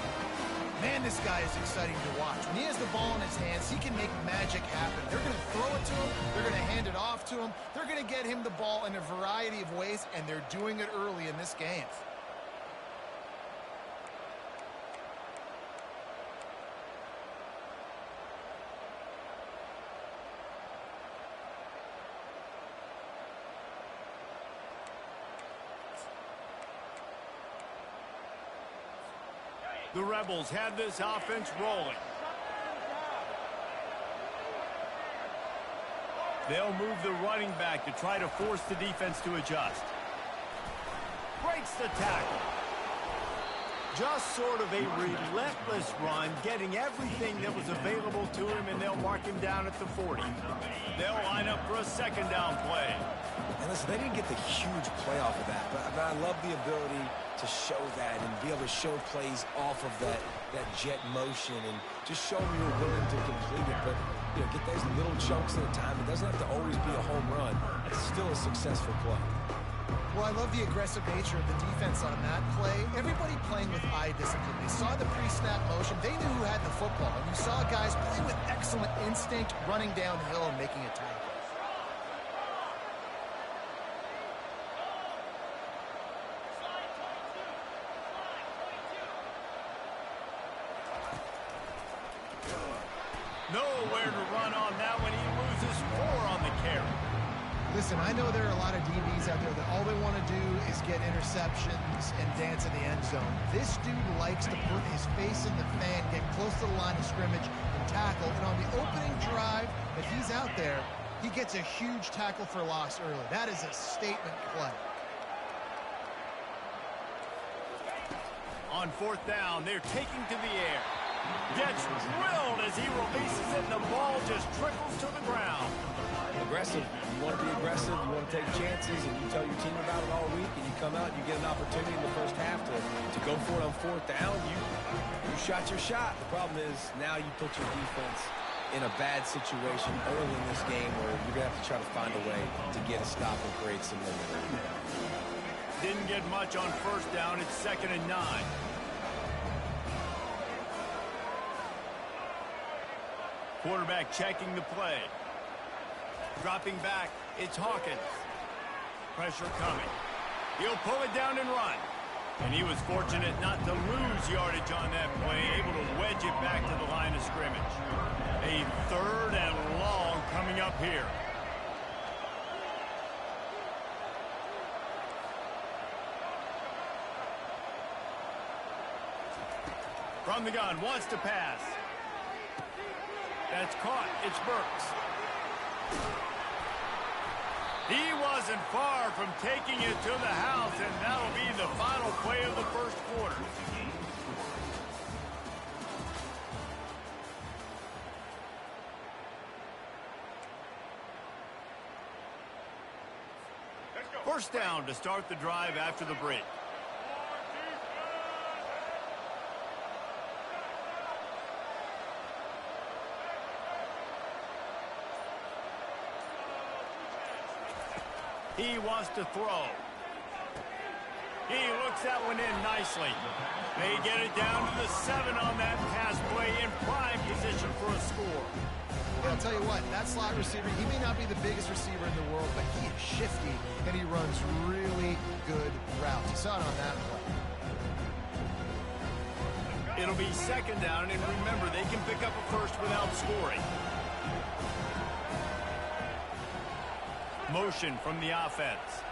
Man, this this guy is exciting to watch. When he has the ball in his hands, he can make magic happen. They're going to throw it to him. They're going to hand it off to him. They're going to get him the ball in a variety of ways, and they're doing it early in this game. The Rebels have this offense rolling. They'll move the running back to try to force the defense to adjust. Breaks the tackle. Just sort of a relentless run, getting everything that was available to him, and they'll mark him down at the 40. They'll line up for a second down play. And listen, they didn't get the huge play off of that, but I love the ability to show that and be able to show plays off of that jet motion and just show them you're willing to complete it. But, you know, get those little chunks at a time. It doesn't have to always be a home run. It's still a successful play. Well, I love the aggressive nature of the defense on that play. Everybody playing with eye discipline. They saw the pre-snap motion. They knew who had the football. And you saw guys play with excellent instinct, running downhill and making a tackle. Nowhere to run on that when he loses 4 on the carry. Listen, I know there are a lot of DBs out there that all they want to do is get interceptions and dance in the end zone. This dude likes to put his face in the fan, get close to the line of scrimmage, and tackle. And on the opening drive, if he's out there, he gets a huge tackle for loss early. That is a statement play. On 4th down, they're taking to the air. Gets drilled as he releases it, and the ball just trickles to the ground. Aggressive. You want to be aggressive. You want to take chances, and you tell your team about it all week, and you come out and you get an opportunity in the first half to go for it on 4th down. You shot your shot. The problem is now you put your defense in a bad situation early in this game where you're going to have to try to find a way to get a stop and create some momentum. Didn't get much on 1st down. It's 2nd and 9. Quarterback checking the play. Dropping back, it's Hawkins. Pressure coming. He'll pull it down and run. And he was fortunate not to lose yardage on that play, able to wedge it back to the line of scrimmage. A 3rd and long coming up here. From the gun, wants to pass. That's caught. It's Burks. He wasn't far from taking it to the house, and that'll be the final play of the 1st quarter. First down to start the drive after the break. He wants to throw. He looks that one in nicely. They get it down to the 7 on that pass play in prime position for a score. I'll tell you what, that slot receiver, he may not be the biggest receiver in the world, but he is shifty, and he runs really good routes. You saw it on that play. It'll be 2nd down, and remember, they can pick up a first without scoring. Motion from the offense.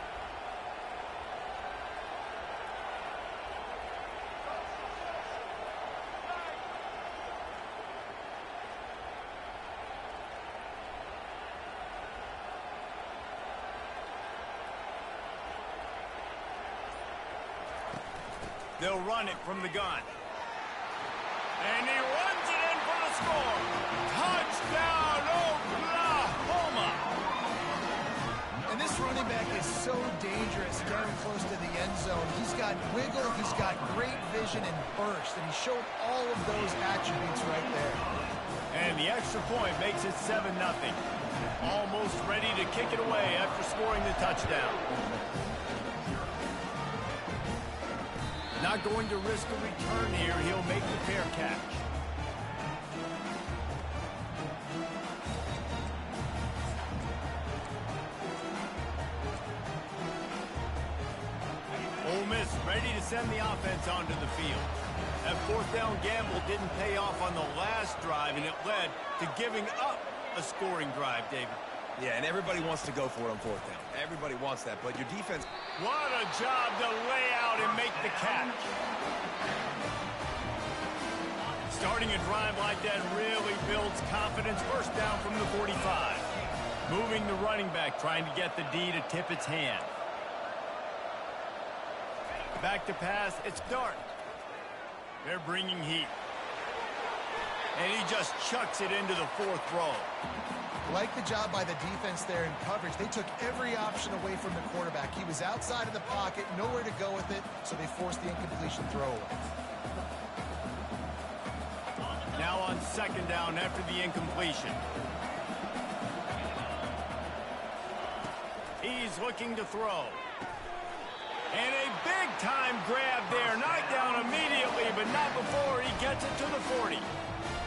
They'll run it from the gun. And he runs it in for the score. Touchdown, Oklahoma! And this running back is so dangerous down close to the end zone. He's got wiggle, he's got great vision and burst, and he showed all of those attributes right there. And the extra point makes it 7-0. Almost ready to kick it away after scoring the touchdown. Not going to risk a return here. He'll make the fair catch. send the offense onto the field. That fourth down gamble didn't pay off on the last drive, and it led to giving up a scoring drive, David. Yeah, and everybody wants to go for it on fourth down. Everybody wants that, but your defense... What a job to lay out and make the catch. Starting a drive like that really builds confidence. First down from the 45. Moving the running back, trying to get the D to tip its hand. Back to pass, it's Dart. They're bringing heat. And he just chucks it into the fourth row. Like the job by the defense there in coverage. They took every option away from the quarterback. He was outside of the pocket, nowhere to go with it, so they forced the incompletion throwaway. Now on second down after the incompletion. He's looking to throw. And a big-time grab there. Knocked down immediately, but not before he gets it to the 40.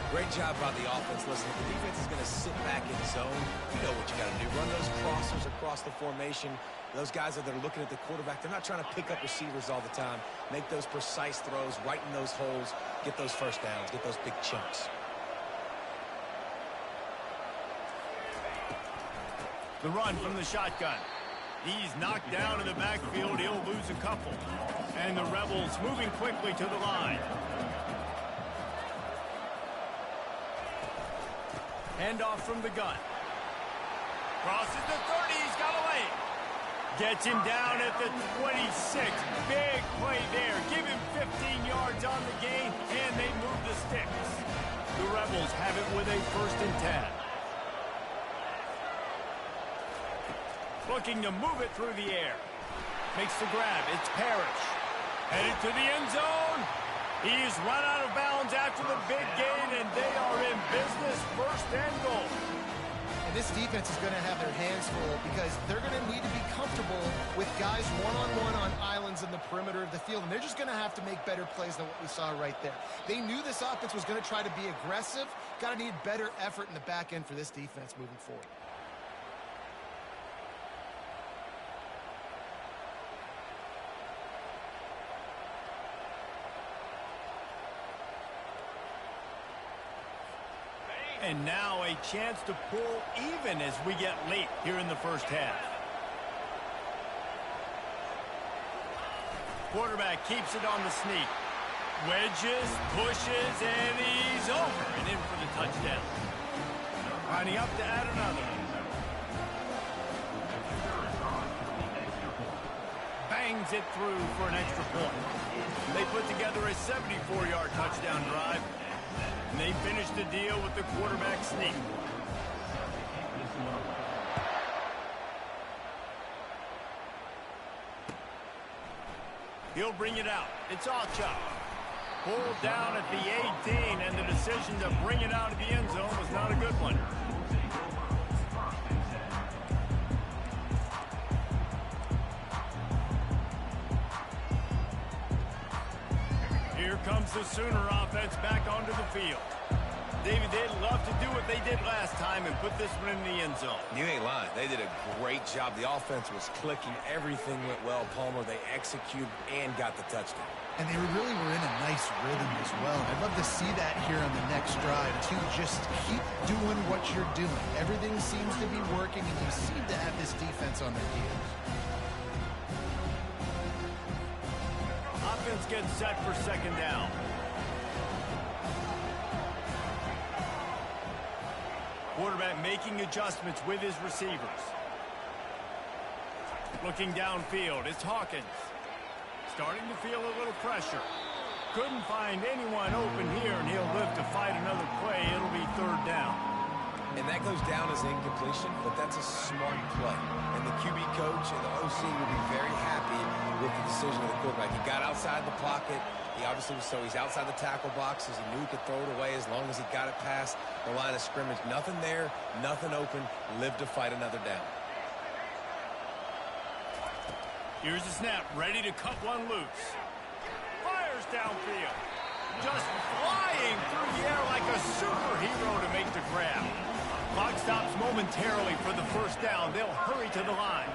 Great job by the offense. Listen, if the defense is going to sit back in zone, you know what you got to do. Run those crossers across the formation. Those guys that are looking at the quarterback, they're not trying to pick up receivers all the time. Make those precise throws, right in those holes, get those first downs, get those big chunks. The run from the shotgun. He's knocked down in the backfield. He'll lose a couple. And the Rebels moving quickly to the line. Handoff from the gun. Crosses the 30. He's got a lane. Gets him down at the 26. Big play there. Give him 15 yards on the gain, and they move the sticks. The Rebels have it with a 1st and 10. Looking to move it through the air. Makes the grab. It's Parrish. Headed to the end zone. He's run out of bounds after the big gain, and they are in business. 1st and goal. And this defense is going to have their hands full because they're going to need to be comfortable with guys one-on-one on islands in the perimeter of the field, and they're just going to have to make better plays than what we saw right there. They knew this offense was going to try to be aggressive. Got to need better effort in the back end for this defense moving forward. And now a chance to pull even as we get late here in the first half. Quarterback keeps it on the sneak. Wedges, pushes, and he's over and in for the touchdown. Lining up to add another. Bangs it through for an extra point. They put together a 74-yard touchdown drive. And they finish the deal with the quarterback sneak. He'll bring it out. It's Alchuk. Pulled down at the 18, and the decision to bring it out of the end zone was not a good one. Here comes the Sooner offense back onto the field. David, they'd love to do what they did last time and put this one in the end zone. You ain't lying. They did a great job. The offense was clicking. Everything went well, Palmer. They executed and got the touchdown. And they really were in a nice rhythm as well. I'd love to see that here on the next drive, too. Just keep doing what you're doing. Everything seems to be working, and you seem to have this defense on their heels. Offense gets set for second down. Quarterback making adjustments with his receivers. Looking downfield, it's Hawkins. Starting to feel a little pressure. Couldn't find anyone open here, and he'll live to fight another play. It'll be 3rd down. And that goes down as incompletion, but that's a smart play. And the QB coach and the OC will be very happy with the decision of the quarterback. He got outside the pocket. He obviously was, so he's outside the tackle boxes. He knew he could throw it away as long as he got it past the line of scrimmage. Nothing there, nothing open. Lived to fight another down. Here's the snap, ready to cut one loose. Fires downfield. Just flying through the air like a superhero to make the grab. Clock stops momentarily for the 1st down. They'll hurry to the line.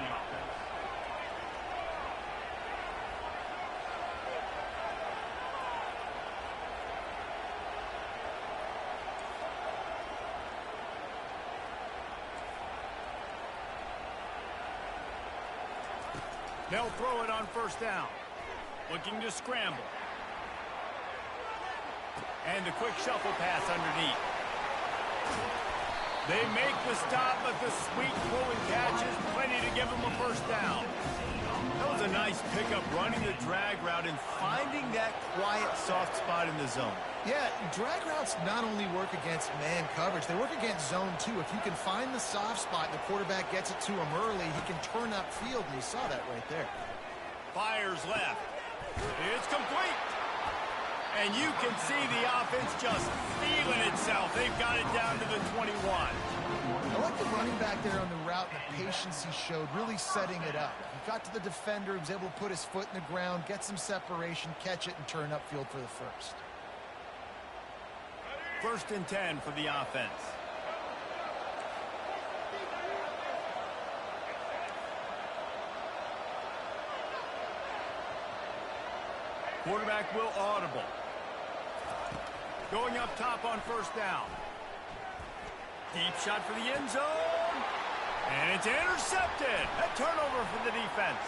They'll throw it on first down. Looking to scramble. And a quick shuffle pass underneath. They make the stop, but the sweet throwing catch is plenty to give them a first down. That was a nice pickup, running the drag route and finding that quiet, soft spot in the zone. Yeah, drag routes not only work against man coverage, they work against zone too. If you can find the soft spot and the quarterback gets it to him early, he can turn upfield, and you saw that right there. Fires left. It's complete. And you can see the offense just feeling itself. They've got it down to the 21. I like the running back there on the route and the patience he showed, really setting it up. He got to the defender, he was able to put his foot in the ground, get some separation, catch it, and turn upfield for the first. 1st and 10 for the offense. Quarterback will audible. Going up top on first down. Deep shot for the end zone. And it's intercepted. A turnover for the defense.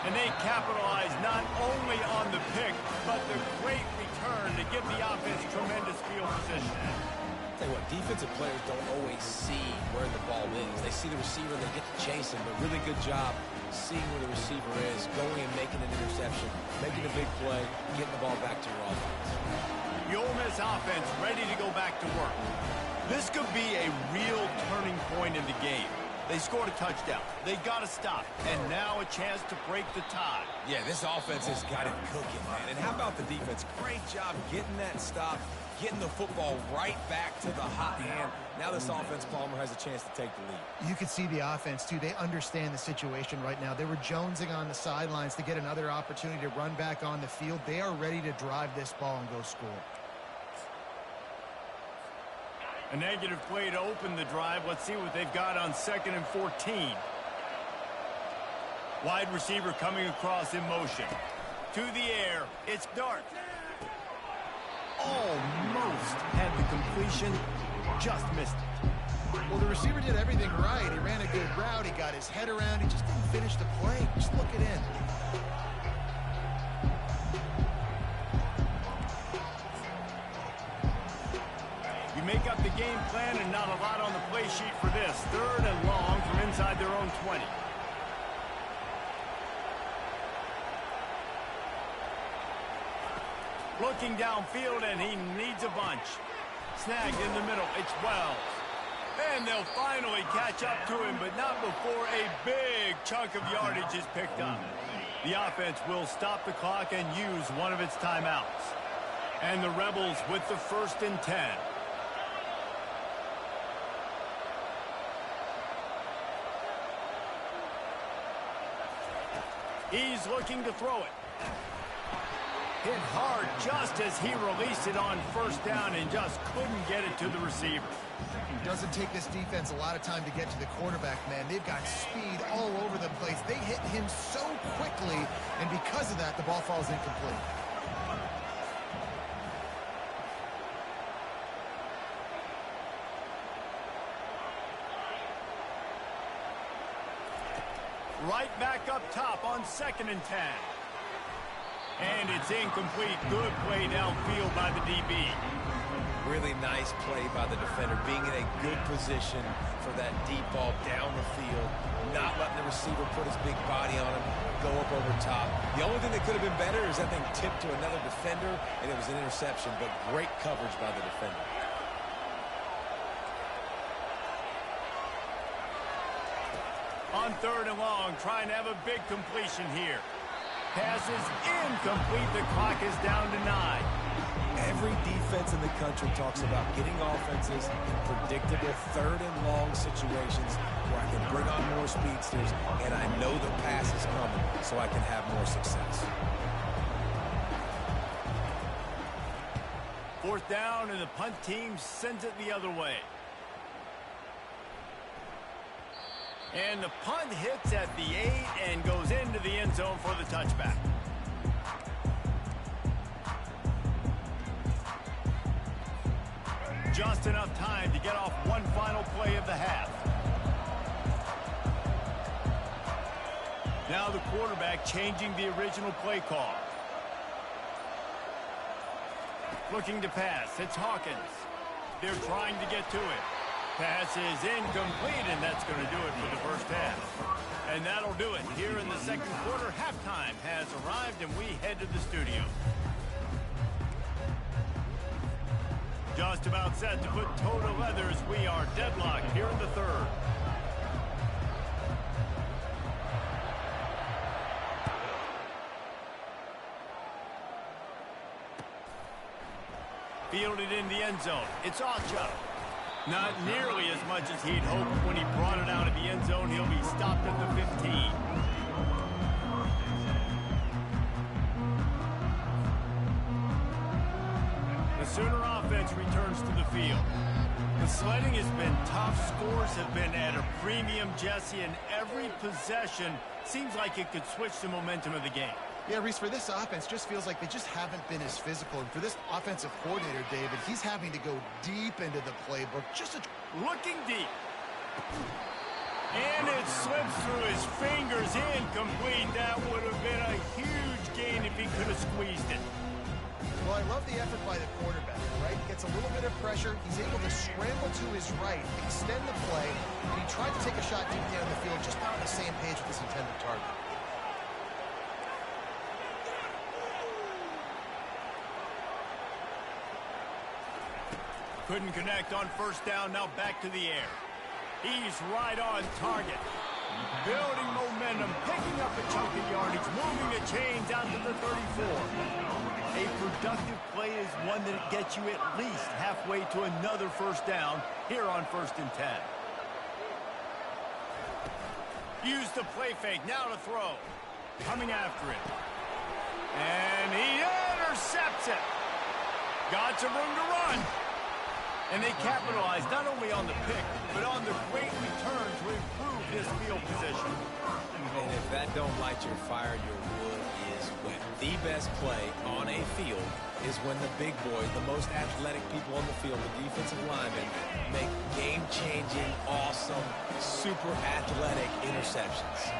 And they capitalize not only on the pick, but the great return to give the offense tremendous field position. Tell you what, defensive players don't always see where the ball is. They see the receiver, they get to chase him, but really good job seeing where the receiver is, going and making an interception, making a big play, getting the ball back to your offense. The Ole Miss offense ready to go back to work. This could be a real turning point in the game. They scored a touchdown. They got to stop. And now a chance to break the tie. Yeah, this offense has got it cooking, man. And how about the defense? Great job getting that stop, getting the football right back to the hot hand. Now this offense, Palmer, has a chance to take the lead. You can see the offense, too. They understand the situation right now. They were jonesing on the sidelines to get another opportunity to run back on the field. They are ready to drive this ball and go score. A negative play to open the drive. Let's see what they've got on 2nd and 14. Wide receiver coming across in motion. To the air. It's Dart. Almost had the completion. Just missed it. Well, the receiver did everything right. He ran a good route. He got his head around. He just didn't finish the play. Just look it in. Make up the game plan and not a lot on the play sheet for this. 3rd and long from inside their own 20. Looking downfield, and he needs a bunch. Snagged in the middle. It's Wells. And they'll finally catch up to him, but not before a big chunk of yardage is picked up. The offense will stop the clock and use one of its timeouts. And the Rebels with the 1st and 10. He's looking to throw it. Hit hard just as he released it on first down and just couldn't get it to the receiver. It doesn't take this defense a lot of time to get to the quarterback, man. They've got speed all over the place. They hit him so quickly, and because of that, the ball falls incomplete. Right back up top on 2nd and 10. And it's incomplete. Good play downfield by the DB. Really nice play by the defender, being in a good position for that deep ball down the field, not letting the receiver put his big body on him, go up over top. The only thing that could have been better is that thing tipped to another defender, and it was an interception, but great coverage by the defender. On 3rd and long, trying to have a big completion here. Pass is incomplete. The clock is down to 9. Every defense in the country talks about getting offenses in predictable 3rd and long situations where I can bring on more speedsters, and I know the pass is coming, so I can have more success. 4th down, and the punt team sends it the other way. And the punt hits at the 8 and goes into the end zone for the touchback. Just enough time to get off one final play of the half. Now the quarterback changing the original play call. Looking to pass. It's Hawkins. They're trying to get to it. Pass is incomplete, and that's going to do it for the first half. And that'll do it. Here in the second quarter, halftime has arrived, and we head to the studio. Just about set to put toe to leather as we are deadlocked here in the third. Fielded in the end zone. It's Ocha. Not nearly as much as he'd hoped when he brought it out of the end zone. He'll be stopped at the 15. The Sooner offense returns to the field. The sledding has been tough. Scores have been at a premium, Jesse, and every possession seems like it could switch the momentum of the game. Yeah, Reese, for this offense, just feels like they just haven't been as physical. And for this offensive coordinator, David, he's having to go deep into the playbook. Looking deep. And it slips through his fingers. Incomplete. That would have been a huge gain if he could have squeezed it. Well, I love the effort by the quarterback, right? Gets a little bit of pressure. He's able to scramble to his right, extend the play, and he tried to take a shot deep down the field, just not on the same page with his intended target. Couldn't connect on first down. Now back to the air. He's right on target. Building momentum, picking up a chunk of yardage, moving the chains out to the 34. A productive play is one that gets you at least halfway to another first down here on 1st and 10. Use the play fake. Now to throw. Coming after it. And he intercepts it. Got some room to run. And they capitalize not only on the pick, but on the great return to improve this field position. And if that don't light your fire, your wood is wet. The best play on a field is when the big boys, the most athletic people on the field, the defensive linemen, make game-changing, awesome, super athletic interceptions.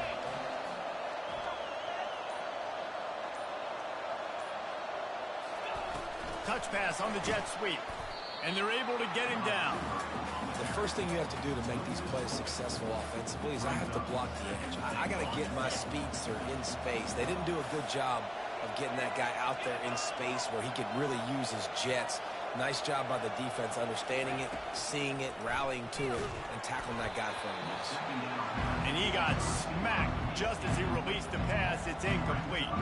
Touch pass on the jet sweep. And they're able to get him down. The first thing you have to do to make these plays successful offensively is I have to block the edge. I got to get my speedster in space. They didn't do a good job of getting that guy out there in space where he could really use his jets. Nice job by the defense understanding it, seeing it, rallying to it, and tackling that guy for him. And he got smacked just as he released the pass. It's incomplete.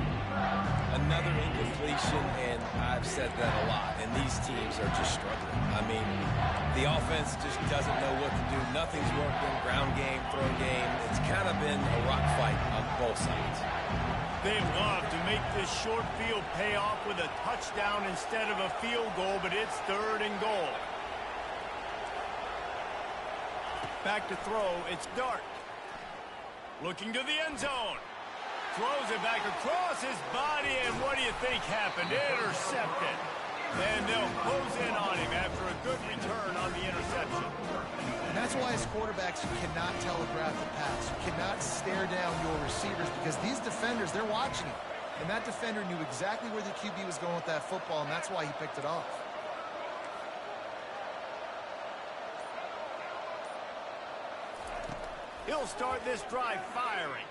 Another incompletion, and I've said that a lot, and these teams are just struggling. I mean, the offense just doesn't know what to do. Nothing's working. Ground game, throw game. It's kind of been a rock fight on both sides. They love to make this short field pay off with a touchdown instead of a field goal, but it's 3rd and goal. Back to throw, it's Dart. Looking to the end zone. Throws it back across his body, and what do you think happened? Intercepted. And they'll close in on him after a good return on the interception. And that's why as quarterbacks, you cannot telegraph the pass. You cannot stare down your receivers because these defenders, they're watching it. And that defender knew exactly where the QB was going with that football, and that's why he picked it off. He'll start this drive firing.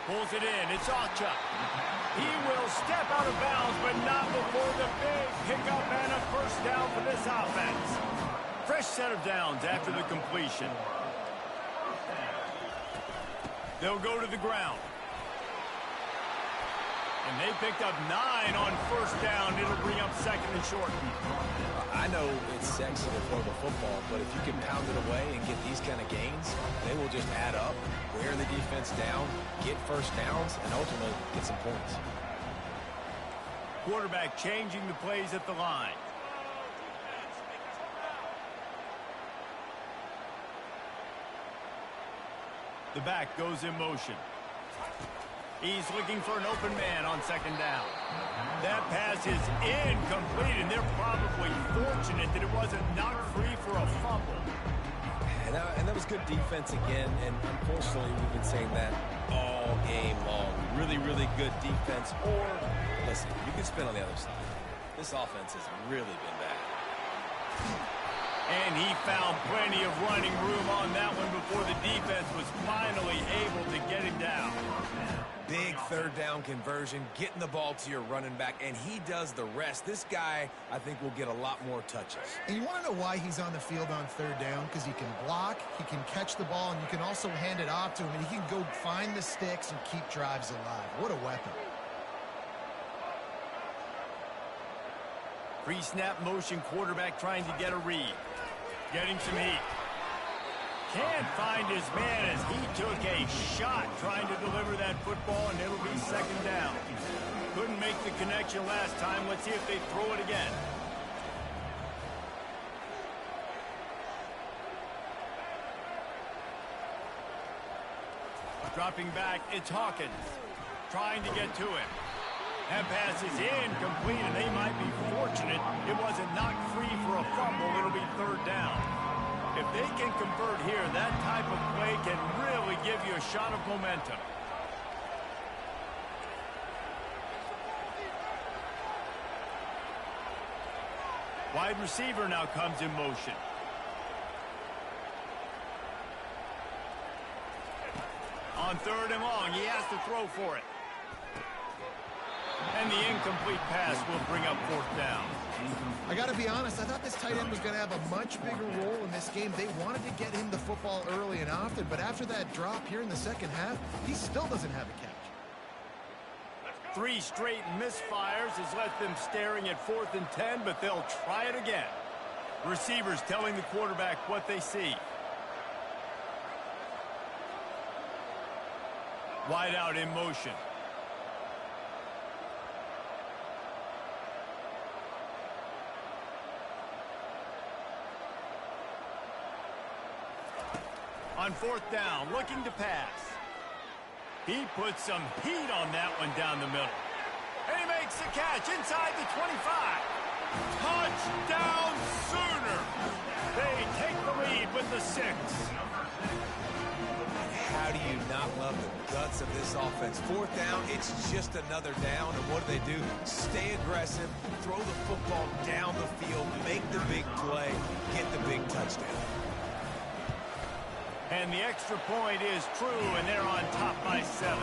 Pulls it in. It's Ocha. He will step out of bounds, but not before the big pickup and a first down for this offense. Fresh set of downs after the completion. They'll go to the ground. And they picked up 9 on first down. It'll bring up 2nd and short. I know it's sexy to throw the football, but if you can pound it away and get these kind of gains, they will just add up, wear the defense down, get first downs, and ultimately get some points. Quarterback changing the plays at the line. The back goes in motion. He's looking for an open man on 2nd down. That pass is incomplete, and they're probably fortunate that it wasn't knocked free for a fumble. And that was good defense again, and unfortunately we've been saying that all game long. Really, really good defense. Or, listen, you can spin on the other side. This offense has really been bad. And he found plenty of running room on that one before the defense was finally able to get him down. Big third down conversion, getting the ball to your running back, and he does the rest. This guy, I think, will get a lot more touches. And you want to know why he's on the field on third down? Because he can block, he can catch the ball, and you can also hand it off to him, and he can go find the sticks and keep drives alive. What a weapon. Pre-snap motion quarterback trying to get a read. Getting some heat. Can't find his man as he took a shot trying to deliver that football, and it'll be second down. Couldn't make the connection last time. Let's see if they throw it again. Dropping back, it's Hawkins. Trying to get to him. That pass is incomplete, and they might be fortunate it wasn't knocked free for a fumble. It'll be third down. If they can convert here, that type of play can really give you a shot of momentum. Wide receiver now comes in motion. On third and long, he has to throw for it. And the incomplete pass will bring up fourth down. I got to be honest, I thought this tight end was going to have a much bigger role in this game. They wanted to get him the football early and often, but after that drop here in the second half, he still doesn't have a catch. 3 straight misfires has left them staring at 4th and 10, but they'll try it again. Receivers telling the quarterback what they see. Wide out in motion. On fourth down, looking to pass. He puts some heat on that one down the middle. And he makes the catch inside the 25. Touchdown Sooner! They take the lead with the 6. How do you not love the guts of this offense? Fourth down, it's just another down, and what do? Stay aggressive, throw the football down the field, make the big play, get the big touchdown. And the extra point is true, and they're on top by 7.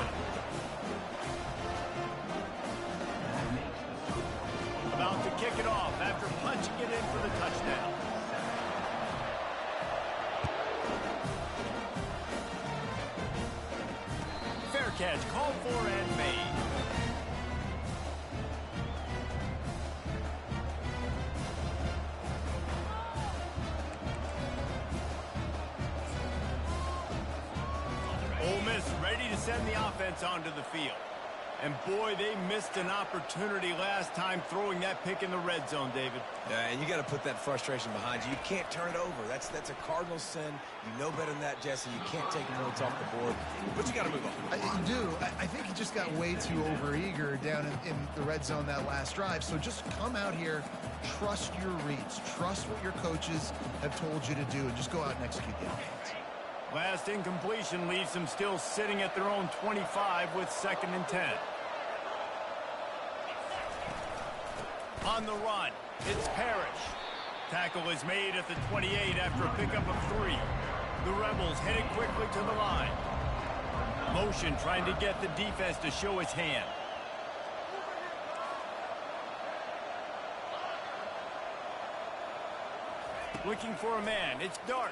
About to kick it off after punching it in for the touchdown. Fair catch, called for and made. Ole Miss ready to send the offense onto the field. And boy, they missed an opportunity last time throwing that pick in the red zone, David. Yeah, and you got to put that frustration behind you. You can't turn it over. That's a cardinal sin. You know better than that, Jesse. You can't take points off the board. But you got to move on. You do. I think he just got way too overeager down in the red zone that last drive. So just come out here, trust your reads, trust what your coaches have told you to do, and just go out and execute the offense. Last incompletion leaves them still sitting at their own 25 with 2nd and 10. On the run, it's Parrish. Tackle is made at the 28 after a pickup of 3. The Rebels headed quickly to the line. Motion trying to get the defense to show his hand. Looking for a man, it's Dart.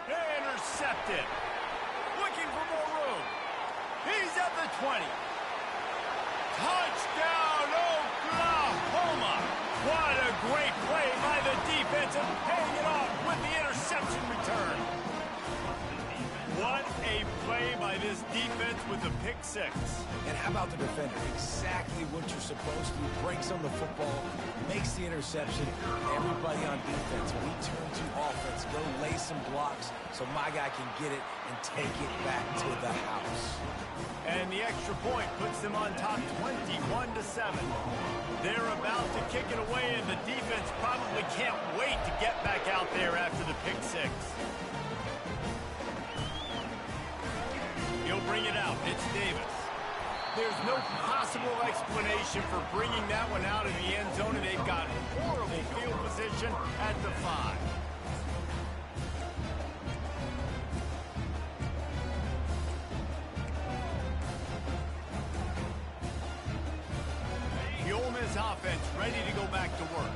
Intercepted. Looking for more room. He's at the 20. Touchdown, Oklahoma. What a great play by the defense and paying it off with the interception return. What a play by this defense with the pick 6. And how about the defender? Exactly what you're supposed to do. Breaks on the football, makes the interception. Everybody on defense, we turn to offense. Go lay some blocks so my guy can get it and take it back to the house. And the extra point puts them on top 21-7. They're about to kick it away, and the defense probably can't wait to get back out there after the pick 6. bring it out. It's Davis. There's no possible explanation for bringing that one out of the end zone, and they've got horrible field position at the 5. The Ole Miss offense ready to go back to work.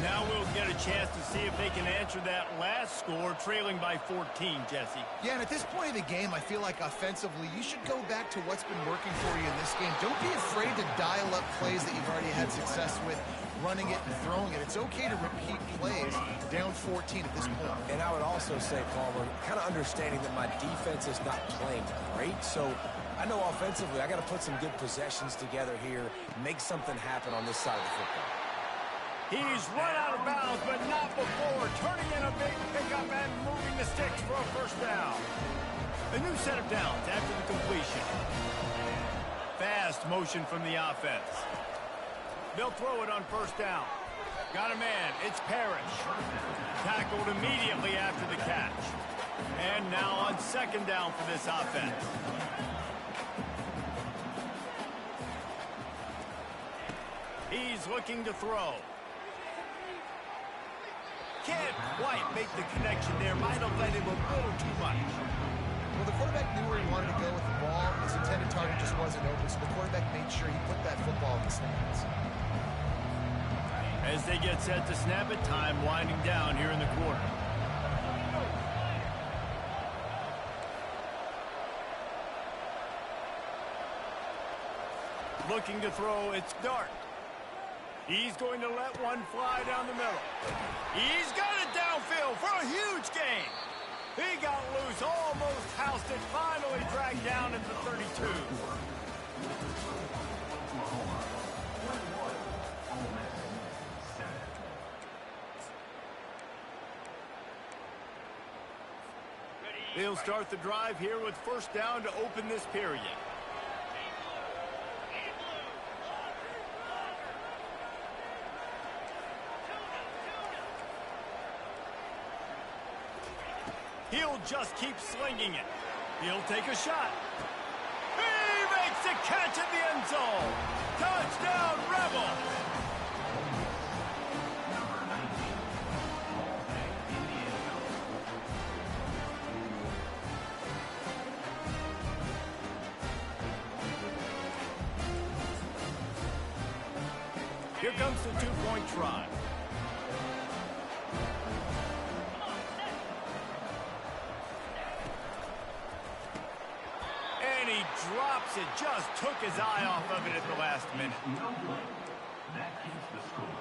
Now we'll get a chance to see if they can answer that last score, trailing by 14, Jesse. Yeah, and at this point of the game, I feel like offensively, you should go back to what's been working for you in this game. Don't be afraid to dial up plays that you've already had success with, running it and throwing it. It's okay to repeat plays down 14 at this point. And I would also say, Palmer, kind of understanding that my defense is not playing great, so I know offensively I got to put some good possessions together here, make something happen on this side of the football. He's run out of bounds, but not before. Turning in a big pickup and moving the sticks for a first down. A new set of downs after the completion. Fast motion from the offense. They'll throw it on first down. Got a man. It's Parrish. Tackled immediately after the catch. And now on second down for this offense. He's looking to throw. Can't quite make the connection there. Might have led him a little too much. Well, the quarterback knew where he wanted to go with the ball. His intended target just wasn't open, so the quarterback made sure he put that football in his hands. As they get set to snap it, time winding down here in the quarter. Looking to throw, it's Dart. He's going to let one fly down the middle. He's got it downfield for a huge gain. He got loose, almost housed it, finally dragged down at the 32. They'll start the drive here with first down to open this period. He'll just keep slinging it. He'll take a shot. He makes the catch in the end zone. Touchdown, Rebels. Here comes the two-point try. Drops it, just took his eye off of it at the last minute.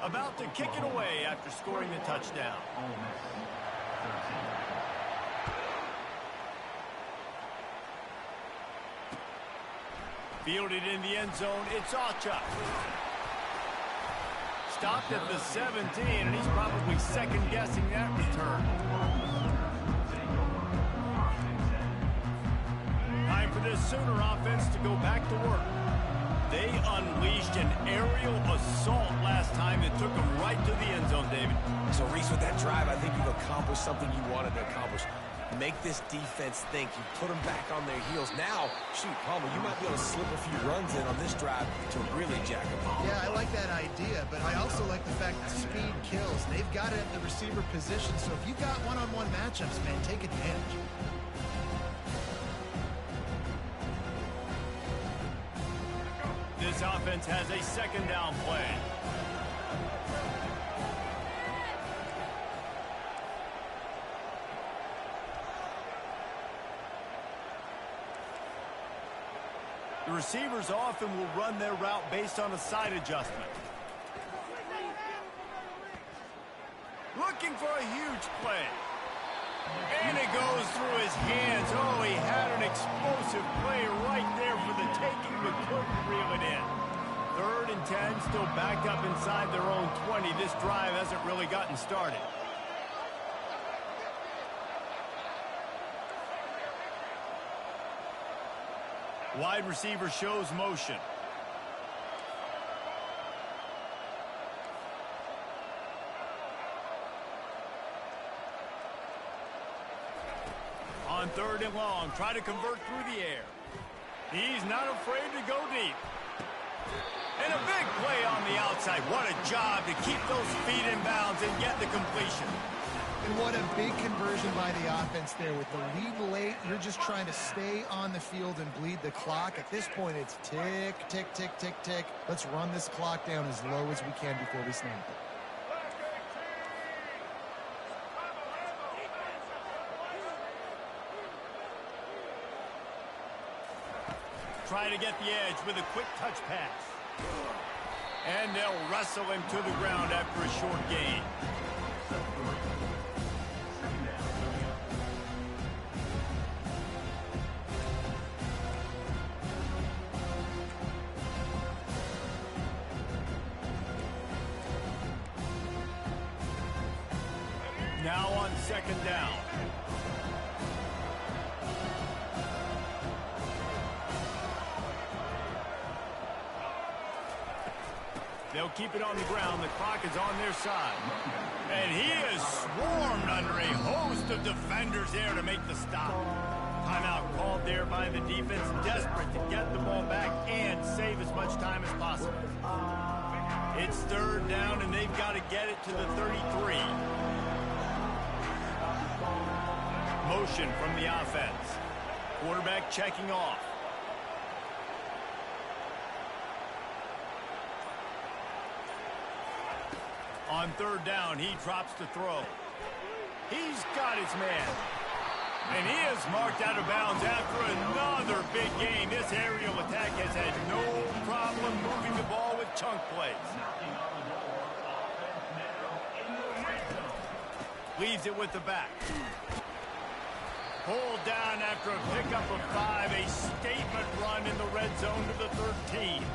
About to kick it away after scoring the touchdown. Fielded in the end zone, it's Acha. Stopped at the 17, and he's probably second-guessing that return. Time for this Sooner offense to go back to work. They unleashed an aerial assault last time and took them right to the end zone, David. So, Reese, with that drive, I think you've accomplished something you wanted to accomplish. Make this defense think. You put them back on their heels. Now, shoot, Palmer, you might be able to slip a few runs in on this drive to really jack them up. Yeah, I like that idea, but I also like the fact that speed kills. They've got it at the receiver position, so if you've got one-on-one matchups, man, take advantage. This offense has a second down play. The receivers often will run their route based on a side adjustment. Looking for a huge play. And it goes through his hands. Oh, he had an explosive play right there for the taking, but couldn't reel it in. 3rd and 10, still backed up inside their own 20. This drive hasn't really gotten started. Wide receiver shows motion. On 3rd and long, try to convert through the air. He's not afraid to go deep. And a big play on the outside. What a job to keep those feet in bounds and get the completion. And what a big conversion by the offense there. With the lead late, you're just trying to stay on the field and bleed the clock. At this point, it's tick, tick, tick, tick, tick. Let's run this clock down as low as we can before we snap it. Try to get the edge with a quick touch pass. And they'll wrestle him to the ground after a short gain. Now on second down. They'll keep it on the ground. The clock is on their side. And he is swarmed under a host of defenders there to make the stop. Timeout called there by the defense, desperate to get the ball back and save as much time as possible. It's third down, and they've got to get it to the 33. Motion from the offense. Quarterback checking off. On third down, he drops to throw. He's got his man. And he is marked out of bounds after another big game. This aerial attack has had no problem moving the ball with chunk plays. Leaves it with the back. Pulled down after a pickup of 5. A statement run in the red zone to the 13.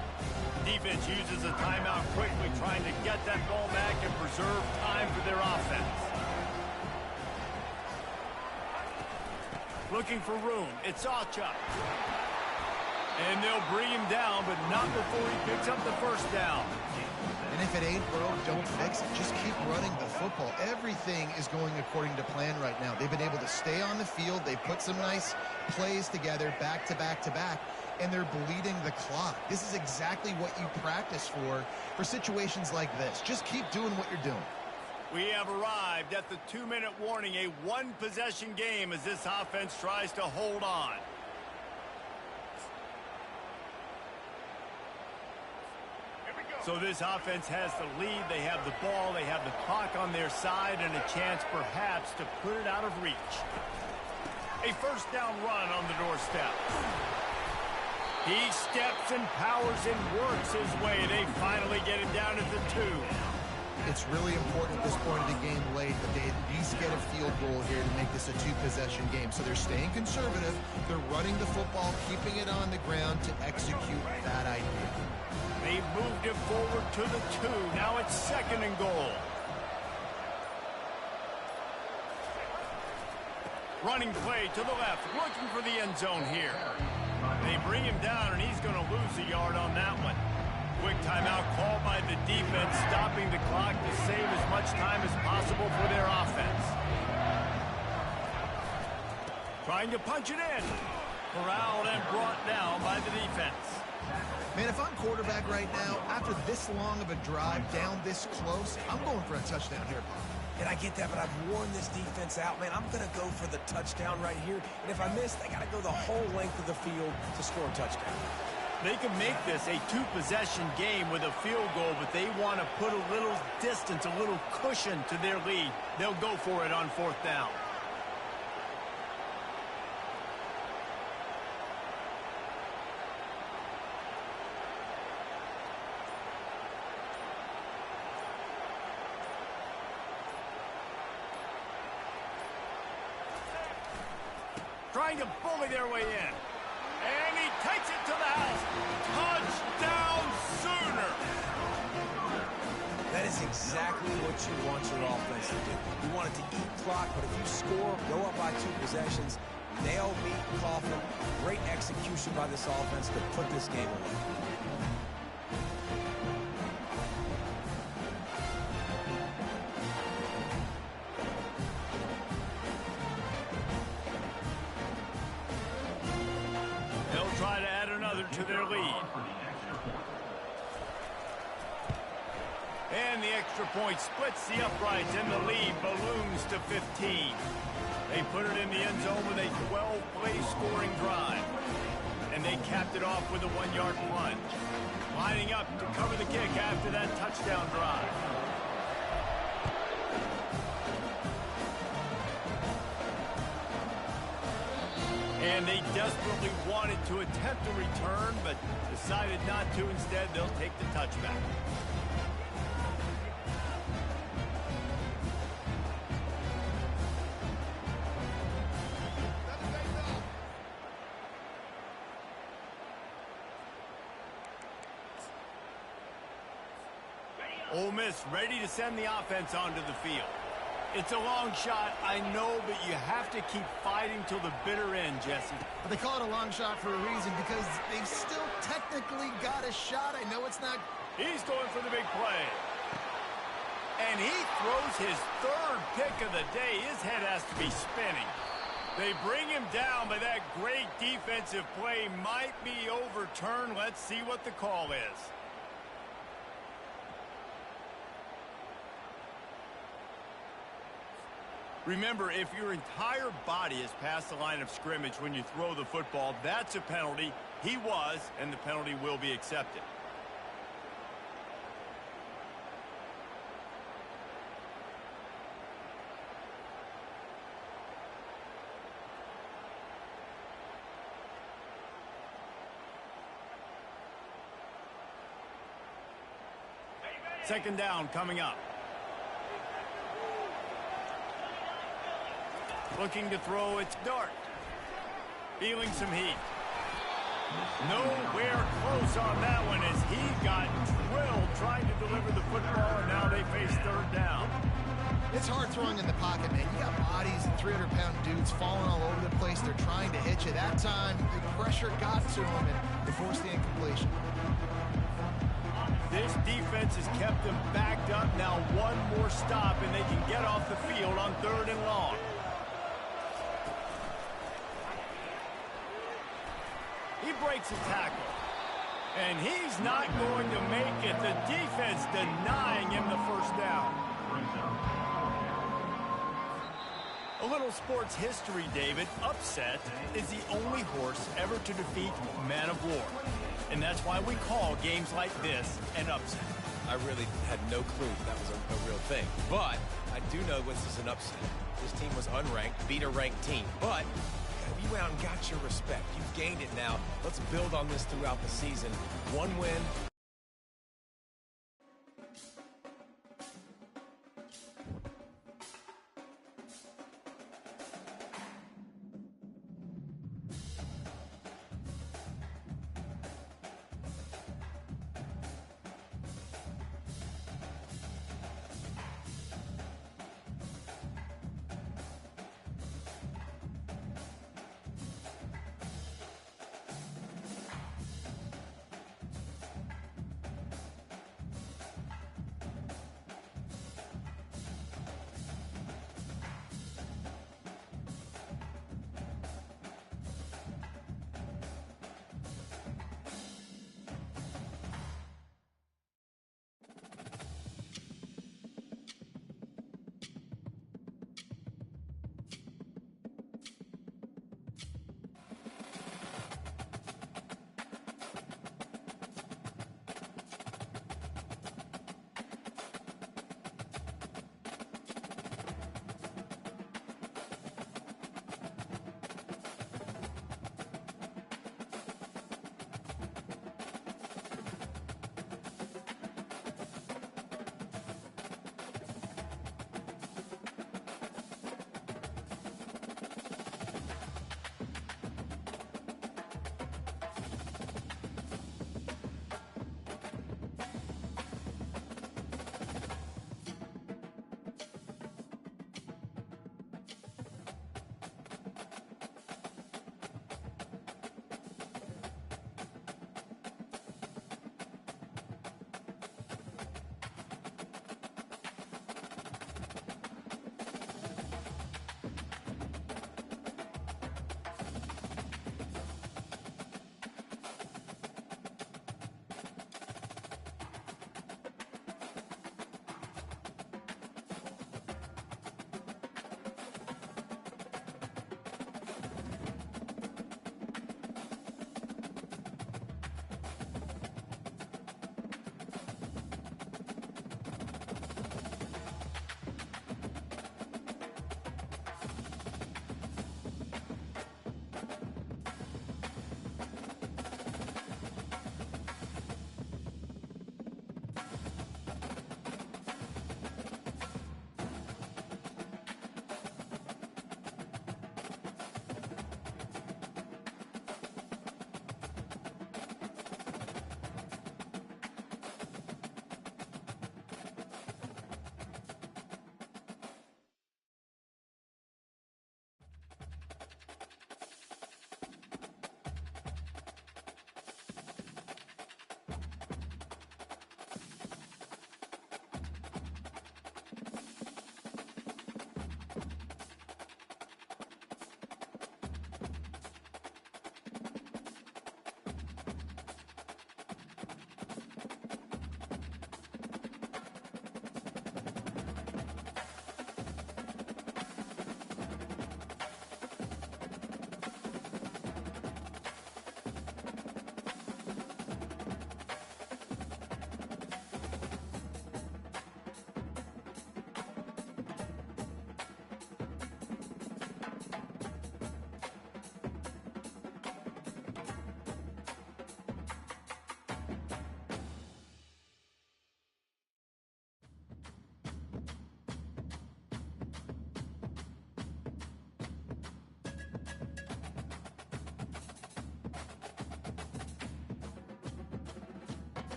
Defense uses a timeout quickly, trying to get that ball back and preserve time for their offense. Looking for room. It's Ocha. And they'll bring him down, but not before he picks up the first down. And if it ain't broke, don't fix it. Just keep running the football. Everything is going according to plan right now. They've been able to stay on the field. They put some nice plays together back to back to back, and they're bleeding the clock. This is exactly what you practice for situations like this. Just keep doing what you're doing. We have arrived at the 2-minute warning, a one-possession game as this offense tries to hold on. So this offense has the lead. They have the ball. They have the clock on their side and a chance perhaps to put it out of reach. A first down run on the doorstep. He steps and powers and works his way. They finally get him down at the 2. It's really important at this point of the game late that they at least get a field goal here to make this a 2-possession game. So they're staying conservative. They're running the football, keeping it on the ground to execute that idea. They moved it forward to the 2. Now it's second and goal. Running play to the left, looking for the end zone here. They bring him down, and he's going to lose a yard on that one. Quick timeout called by the defense, stopping the clock to save as much time as possible for their offense. Trying to punch it in. Corralled and brought down by the defense. Man, if I'm quarterback right now, after this long of a drive down this close, I'm going for a touchdown here, Bob. And I get that, but I've worn this defense out, man. I'm going to go for the touchdown right here. And if I miss, I got to go the whole length of the field to score a touchdown. They can make this a 2-possession game with a field goal, but they want to put a little distance, a little cushion to their lead. They'll go for it on fourth down. Trying to bully their way in. And he takes it to the house. Touchdown Sooner! That is exactly what you want your offense to do. You want it to eat clock, but if you score, go up by 2 possessions, nail, meet, coffin. Great execution by this offense to put this game away. extra point splits the uprights, and the lead balloons to 15. They put it in the end zone with a 12-play scoring drive. And they capped it off with a 1-yard plunge. Lining up to cover the kick after that touchdown drive. And they desperately wanted to attempt a return, but decided not to. Instead, they'll take the touchback. Ole Miss ready to send the offense onto the field. It's a long shot, I know, but you have to keep fighting till the bitter end, Jesse. But they call it a long shot for a reason, because they've still technically got a shot. I know it's not... He's going for the big play. And he throws his third pick of the day. His head has to be spinning. They bring him down, but that great defensive play might be overturned. Let's see what the call is. Remember, if your entire body is past the line of scrimmage when you throw the football, that's a penalty. He was, and the penalty will be accepted. Second down coming up. Looking to throw, it's Dart. Feeling some heat. Nowhere close on that one as he got drilled trying to deliver the football, and now they face third down. It's hard throwing in the pocket, man. You got bodies and 300-pound dudes falling all over the place. They're trying to hit you. That time, the pressure got to them, and they forced the incompletion. This defense has kept them backed up. Now one more stop, and they can get off the field on third and long. He breaks a tackle. And he's not going to make it. The defense denying him the first down. A little sports history, David. Upset is the only horse ever to defeat Man of War. And that's why we call games like this an upset. I really had no clue that was a real thing. But I do know this is an upset. This team was unranked, beat a ranked team. But you went out and got your respect. You've gained it now. Let's build on this throughout the season. One win.